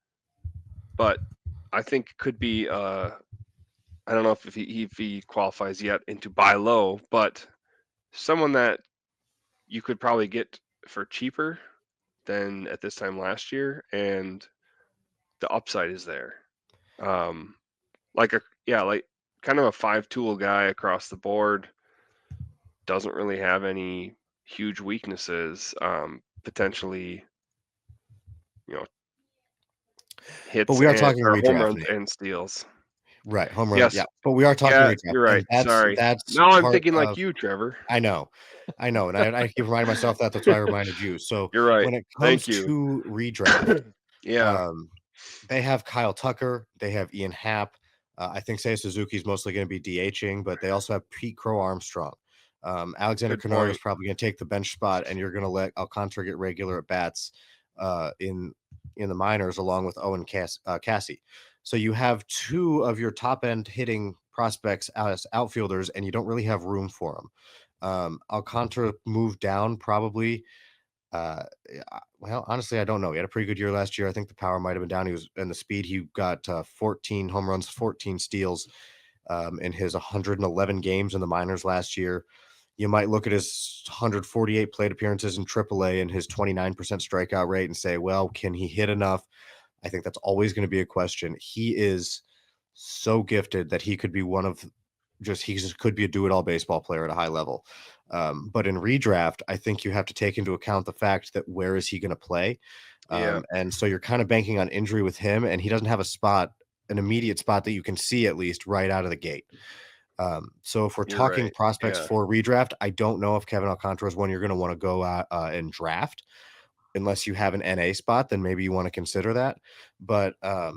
but I think could be I don't know if he qualifies yet into buy low, but someone that you could probably get for cheaper than at this time last year, and the upside is there. Um, like kind of a five tool guy across the board. Doesn't really have any huge weaknesses. Potentially, you know, But hits we are and talking or home redraft, runs Nate. and steals. Right, home run, Yes, yeah, but we are talking yeah, redraft, you're right. and that's Sorry. that's Now I'm part thinking like of. you, Trevor. I know, and I keep reminding myself that, that's why I reminded you. So, You're right. when it Thank comes you. to redraft, Yeah, um, they have Kyle Tucker, they have Ian Happ, I think Seiya Suzuki's mostly gonna be DHing, but they also have Pete Crow Armstrong. Alexander good Canario is point. probably gonna take the bench spot, and you're gonna let Alcantara get regular at bats, in the minors along with Owen Cassie. So you have 2 of your top end hitting prospects as outfielders, and you don't really have room for them. Alcantara moved down probably. Well, honestly, I don't know. He had a pretty good year last year. I think the power might have been down. He was and the speed. He got 14 home runs, 14 steals in his 111 games in the minors last year. You might look at his 148 plate appearances in AAA and his 29% strikeout rate and say, well, can he hit enough? I think that's always going to be a question. He is so gifted that he could be one of he just could be a do-it-all baseball player at a high level. But in redraft, I think you have to take into account the fact that where is he going to play, Yeah, and so you're kind of banking on injury with him, and he doesn't have an immediate spot that you can see at least right out of the gate. So if we're you're talking right. prospects Yeah. for redraft, I don't know if Kevin Alcantara is one you're going to want to go and draft unless you have an NA spot, then maybe you want to consider that. But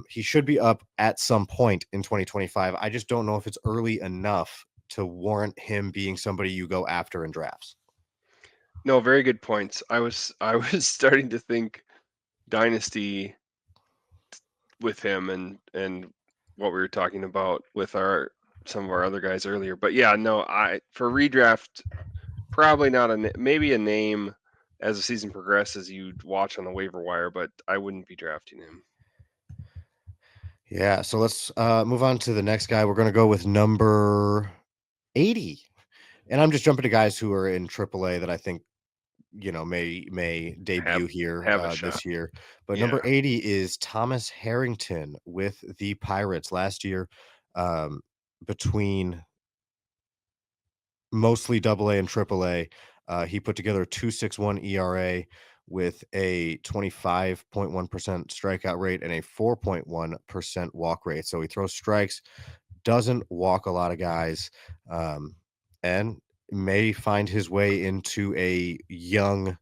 he should be up at some point in 2025. I just don't know if it's early enough to warrant him being somebody you go after in drafts. No, very good points. I was starting to think dynasty with him and what we were talking about with our some of our other guys earlier. But yeah, no, I for redraft probably not maybe a name as the season progresses you'd watch on the waiver wire, but I wouldn't be drafting him. Yeah, so let's move on to the next guy. We're going to go with number 80. And I'm just jumping to guys who are in AAA that I think may Have debut here have a shot. this year. But Yeah. number 80 is Thomas Harrington with the Pirates last year. Um, between mostly double A and triple A. He put together a 2.61 ERA with a 25.1% strikeout rate and a 4.1% walk rate. So he throws strikes, doesn't walk a lot of guys, and may find his way into a young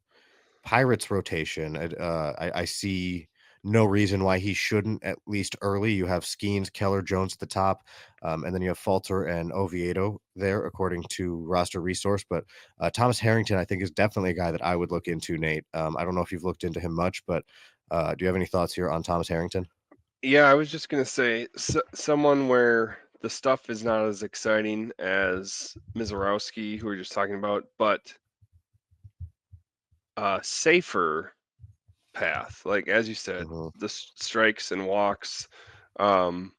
Pirates rotation. I see no reason why he shouldn't, at least early. You have Skeens, Keller, Jones at the top, and then you have Falter and Oviedo there, according to roster resource. But Thomas Harrington, I think, is definitely a guy that I would look into, Nate. I don't know if you've looked into him much, but do you have any thoughts here on Thomas Harrington? Yeah, I was just gonna say someone where the stuff is not as exciting as Mizorowski, who we are just talking about, but safer path. Like as you said, Hmm. the strikes and walks um,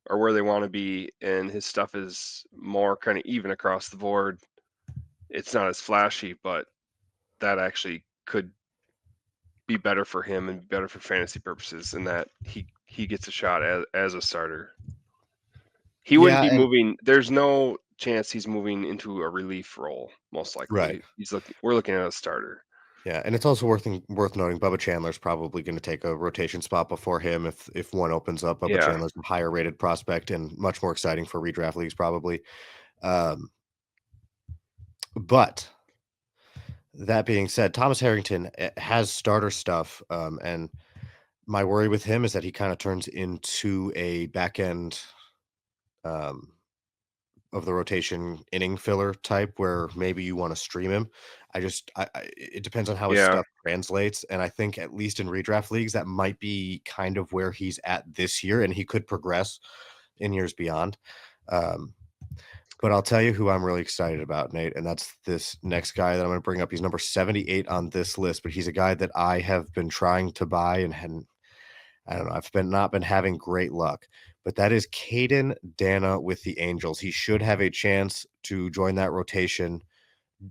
are where they want to be, and his stuff is more kind of even across the board. It's not as flashy, but that actually could be better for him and be better for fantasy purposes, in that he gets a shot as a starter. He wouldn't Yeah, be and moving. There's no chance he's moving into a relief role. Most right. likely, we're looking at a starter. Yeah, and it's also worth noting Bubba Chandler's probably gonna take a rotation spot before him if one opens up. Bubba Yeah, Chandler's a higher rated prospect and much more exciting for redraft leagues probably. Um, but that being said, Thomas Harrington has starter stuff, and my worry with him is that he kinda turns into a back end, um of the rotation inning filler type where maybe you wanna stream him. I it depends on how his yeah, stuff translates, and I think at least in redraft leagues, that might be kind of where he's at this year, and he could progress in years beyond. Um, but I'll tell you who I'm really excited about, Nate, and that's this next guy that I'm gonna bring up. He's number 78 on this list, but he's a guy that I have been trying to buy and hadn't I don't know, I've been not been having great luck, but that is Caden Dana with the Angels. He should have a chance to join that rotation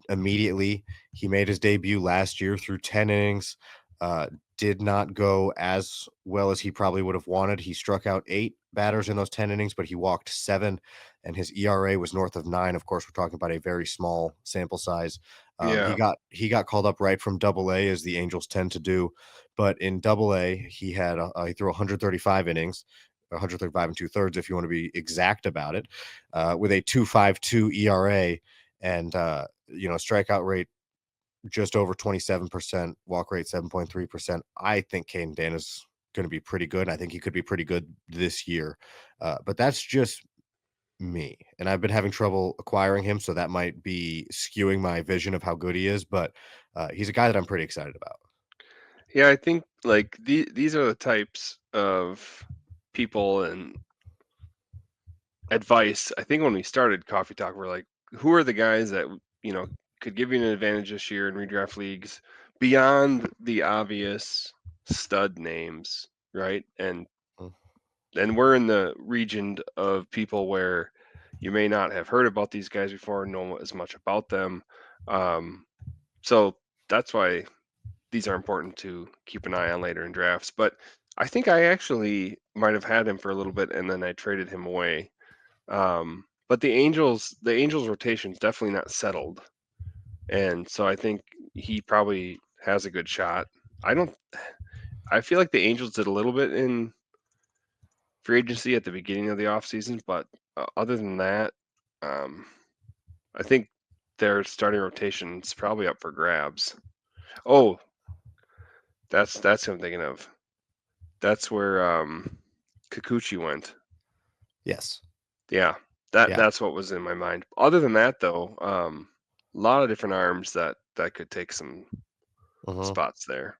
immediately. He made his debut last year through 10 innings, uh, did not go as well as he probably would have wanted. He struck out 8 batters in those 10 innings, but he walked 7, and his ERA was north of 9. Of course, we're talking about a very small sample size. yeah, He got called up right from Double A, as the Angels tend to do, but in Double A, he threw 135 innings, 135 and 2/3 if you want to be exact about it, with a 2.52 ERA and strikeout rate just over 27%, walk rate 7.3%. I think Caden Dan is going to be pretty good. I think he could be pretty good this year. But that's just me. And I've been having trouble acquiring him. So that might be skewing my vision of how good he is. But he's a guy that I'm pretty excited about. yeah. I think like these are the types of people and advice. I think when we started Coffee Talk, we're like, who are the guys that could give you an advantage this year in redraft leagues beyond the obvious stud names, right? Mm. And we're in the region of people where you may not have heard about these guys before, know as much about them. Um, so that's why these are important to keep an eye on later in drafts. But I think I actually might have had him for a little bit and then I traded him away. But the Angels rotation is definitely not settled, and so I think he probably has a good shot. I don't. I feel like the Angels did a little bit in free agency at the beginning of the offseason, but other than that, um, I think their starting rotation is probably up for grabs. Oh, that's who I'm thinking of. That's where Kikuchi went. Yes. Yeah, that Yeah. that's what was in my mind. Other than that, though, a lot of different arms that could take some Mhm. spots there.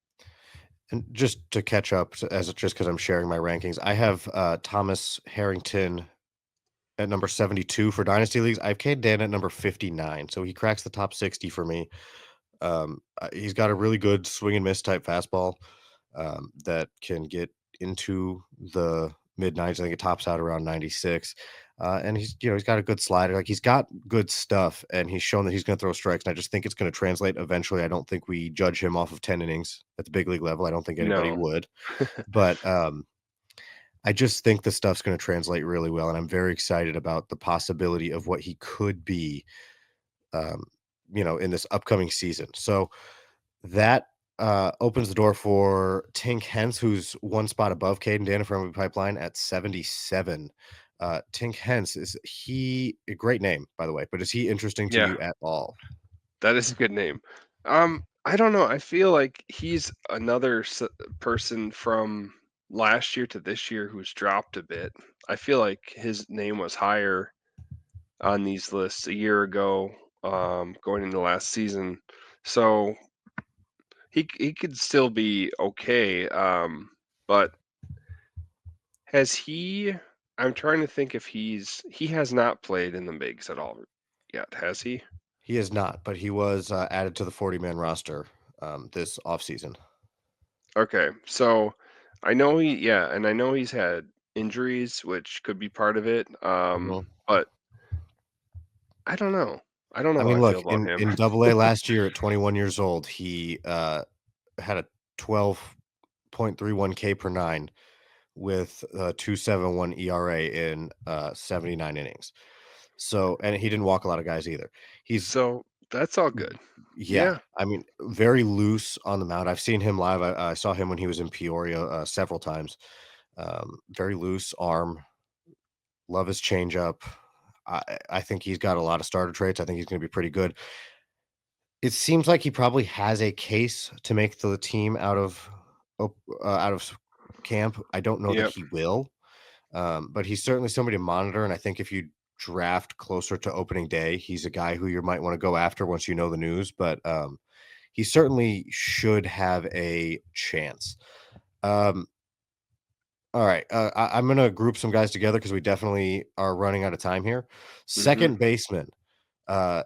And just to catch up, as just because I'm sharing my rankings, I have Thomas Harrington at number 72 for dynasty leagues. I've Cade Dan at number 59, so he cracks the top 60 for me. He's got a really good swing and miss type fastball that can get into the mid 90s. I think it tops out around 96. And he's got a good slider. Like he's got good stuff, and he's shown that he's going to throw strikes. And I just think it's going to translate eventually. I don't think we judge him off of 10 innings at the big league level. I don't think anybody No. would, but I just think the stuff's going to translate really well, and I'm very excited about the possibility of what he could be, um, in this upcoming season. So that opens the door for Tink Hens, who's one spot above Caden Dana from MLB Pipeline at 77. Tink Hens, is he a great name, by the way, but is he interesting to Yeah, you at all? that is a good name. I don't know. I feel like he's another person from last year to this year who's dropped a bit. I feel like his name was higher on these lists a year ago, going into last season. So he could still be okay. But has he? I'm trying to think if he has not played in the bigs at all yet, has he? He is not, but he was added to the 40-man roster this offseason. Okay, so I know and I know he's had injuries, which could be part of it. Mhm. But I don't know. I don't know I how mean, I feel look, about him. in Double A last year at 21 years old, he had a 12.31 K per nine with a 2.71 ERA in 79 innings. So, and he didn't walk a lot of guys either. He's So That's all good. Yeah, Yeah. I mean, very loose on the mound. I've seen him live. I saw him when he was in Peoria several times. Very loose arm. Love his changeup. I think he's got a lot of starter traits. I think he's going to be pretty good. It seems like he probably has a case to make the team out of camp. I don't know that Yep. he will, but he's certainly somebody to monitor. And I think if you draft closer to opening day, he's a guy who you might want to go after once you know the news. But he certainly should have a chance. Um, all right, I'm gonna group some guys together because we definitely are running out of time here. Mhm. Second baseman. Uh,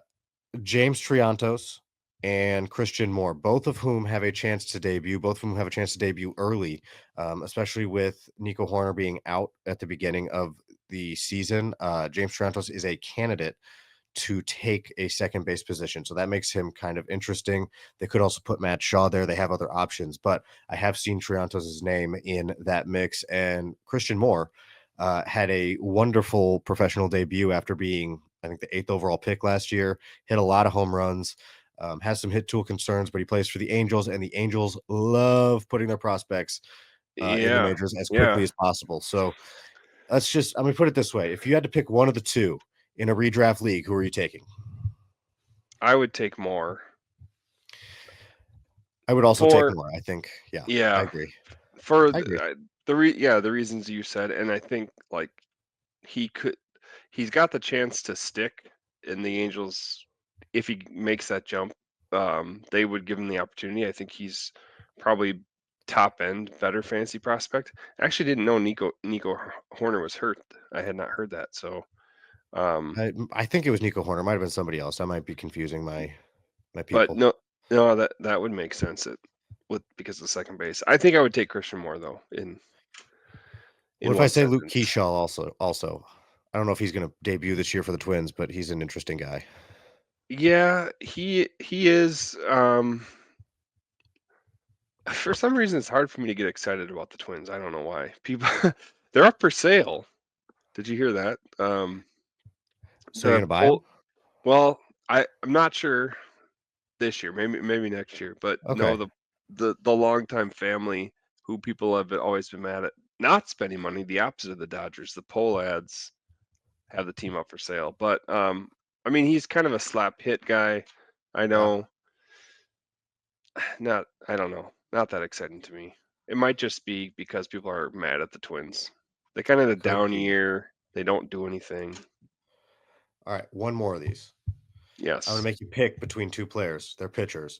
James Triantos and Christian Moore, both of whom have a chance to debut, both of whom have a chance to debut early, especially with Nico Horner being out at the beginning of the season. James Triantos is a candidate to take a second base position. So that makes him kind of interesting. They could also put Matt Shaw there. They have other options, but I have seen Triantos' name in that mix. And Christian Moore had a wonderful professional debut after being, I think, the eighth overall pick last year, hit a lot of home runs. Has some hit tool concerns, but he plays for the Angels, and the Angels love putting their prospects in the Yeah. majors as quickly Yeah. as possible. So I'm gonna put it this way: if you had to pick one of the two in a redraft league, who are you taking? I would take more. I would also take For more, I think. Yeah, I yeah, agree. for I agree. the reasons you said, and I think, like, he could he's got the chance to stick in the Angels if he makes that jump. They would give him the opportunity. I think he's probably top end, better fantasy prospect. I actually didn't know Nico Horner was hurt. I had not heard that. So, um, I think it was Nico Horner, might have been somebody else. I might be confusing my but people. no, that would make sense. It with because of second base. I think I would take Christian Moore though. What In if I one say Luke sentence. Keyshaw also? I don't know if he's gonna debut this year for the Twins, but he's an interesting guy. Yeah, he is. For some reason, it's hard for me to get excited about the Twins. I don't know why. People, they're up for sale. Did you hear that? So you're The gonna buy him? poll. Well, I'm not sure this year. Maybe next year. But no, Okay. the longtime family who people have always been mad at not spending money. The opposite of the Dodgers. The poll ads have the team up for sale. But I mean, he's kind of a slap hit guy. I Yeah, know. Not I don't know, not that exciting to me. It might just be because people are mad at the Twins. They kind of had a could down be. year. They don't do anything. All right, one more of these. I'm gonna Yes. make you pick between 2 players. They're pitchers.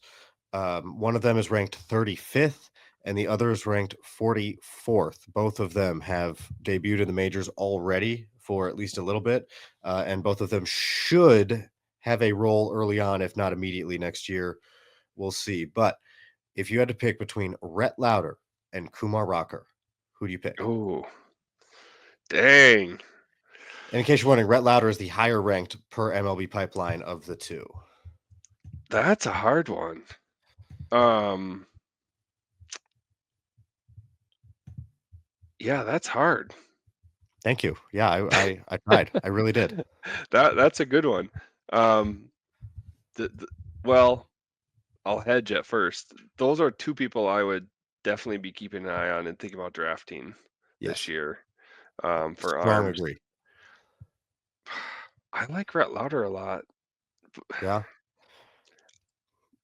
One of them is ranked 35th, and the other is ranked 44th. Both of them have debuted in the majors already for at least a little bit, and both of them should have a role early on, if not immediately next year. We'll see. But if you had to pick between Rhett Lauder and Kumar Rocker, who do you pick? Oh, dang. And in case you're wondering, Rhett Lauder is the higher ranked per MLB pipeline of the two. That's a hard one. Um, yeah, that's hard. Thank you. Yeah, I tried. I really did. That's a good one. Um, the well, I'll hedge at first. Those are two people I would definitely be keeping an eye on and thinking about drafting this Yes. year for Strong arms. agree. I like Rhett Lauder a lot. Yeah.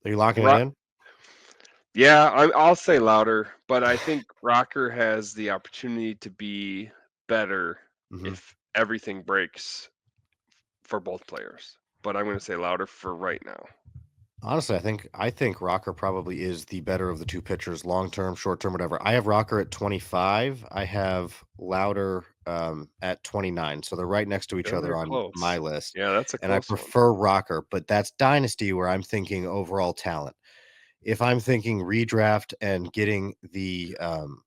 Are you locking it Ro in? Yeah, I'll say louder, but I think Rocker has the opportunity to be better Mhm. if everything breaks for both players. But I'm going to say louder for right now. Honestly, I think Rocker probably is the better of the 2 pitchers, long term, short term, whatever. I have Rocker at 25. I have Lauder, at 29, so they're right next to each Oh, other they're on my close. list, Yeah, that's a and I close one. prefer Rocker, but that's dynasty where I'm thinking overall talent. If I'm thinking redraft and getting the,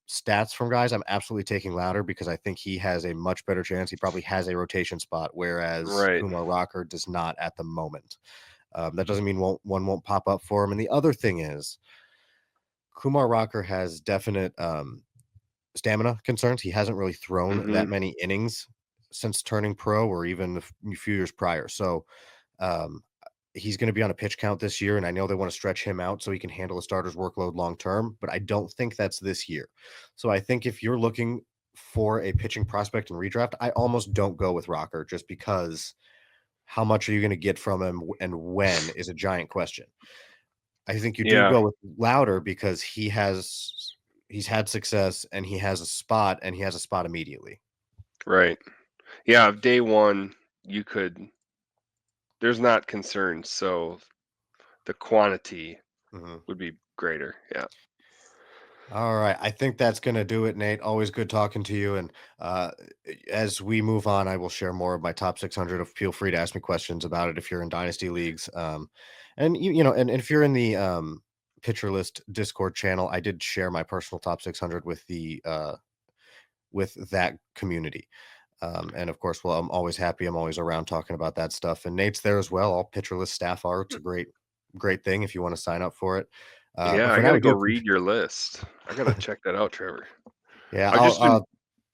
stats from guys, I'm absolutely taking Lauder because I think he has a much better chance. He probably has a rotation spot, whereas Right. Kumar Rocker does not at the moment. That doesn't mean one won't pop up for him. And the other thing is, Kumar Rocker has definite stamina concerns. He hasn't really thrown Hmm. that many innings since turning pro, or even a few years prior. So um, he's going to be on a pitch count this year, and I know they want to stretch him out so he can handle a starter's workload long term, but I don't think that's this year. So I think if you're looking for a pitching prospect in redraft, I almost don't go with Rocker just because how much are you going to get from him and when is a giant question. I think you do Yeah, go with Louder because he's had success and he has a spot immediately. right. Yeah, day one, you could there's not concerns, so the quantity Mhm. would be greater. Yeah. All right. I think that's going to do it, Nate. Always good talking to you. And as we move on, I will share more of my top 600. Feel free to ask me questions about it if you're in dynasty leagues. And and if you're in the pitcher list Discord channel, I did share my personal top 600 with that community. And of course, well, I'm always happy. I'm always around talking about that stuff. And Nate's there as well. All pitcher list staff are. It's a great thing if you want to sign up for it. Yeah, But I for now, gotta we do go read your list. I gotta check that out, Trevor. yeah, I've just been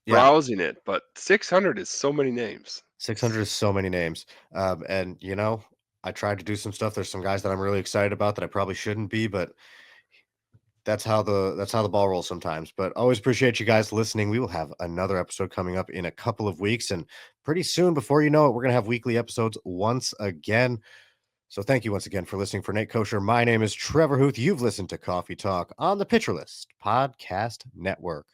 yeah. browsing it, but 600 is so many names. 600 is so many names. And I tried to do some stuff. There's some guys that I'm really excited about that I probably shouldn't be, but that's how the ball rolls sometimes. But always appreciate you guys listening. We will have another episode coming up in a couple of weeks, and pretty soon, before you know it, we're gonna have weekly episodes once again. So thank you once again for listening. For Nate Kosher, my name is Trevor Huth. You've listened to Coffee Talk on the Pitcher List Podcast Network.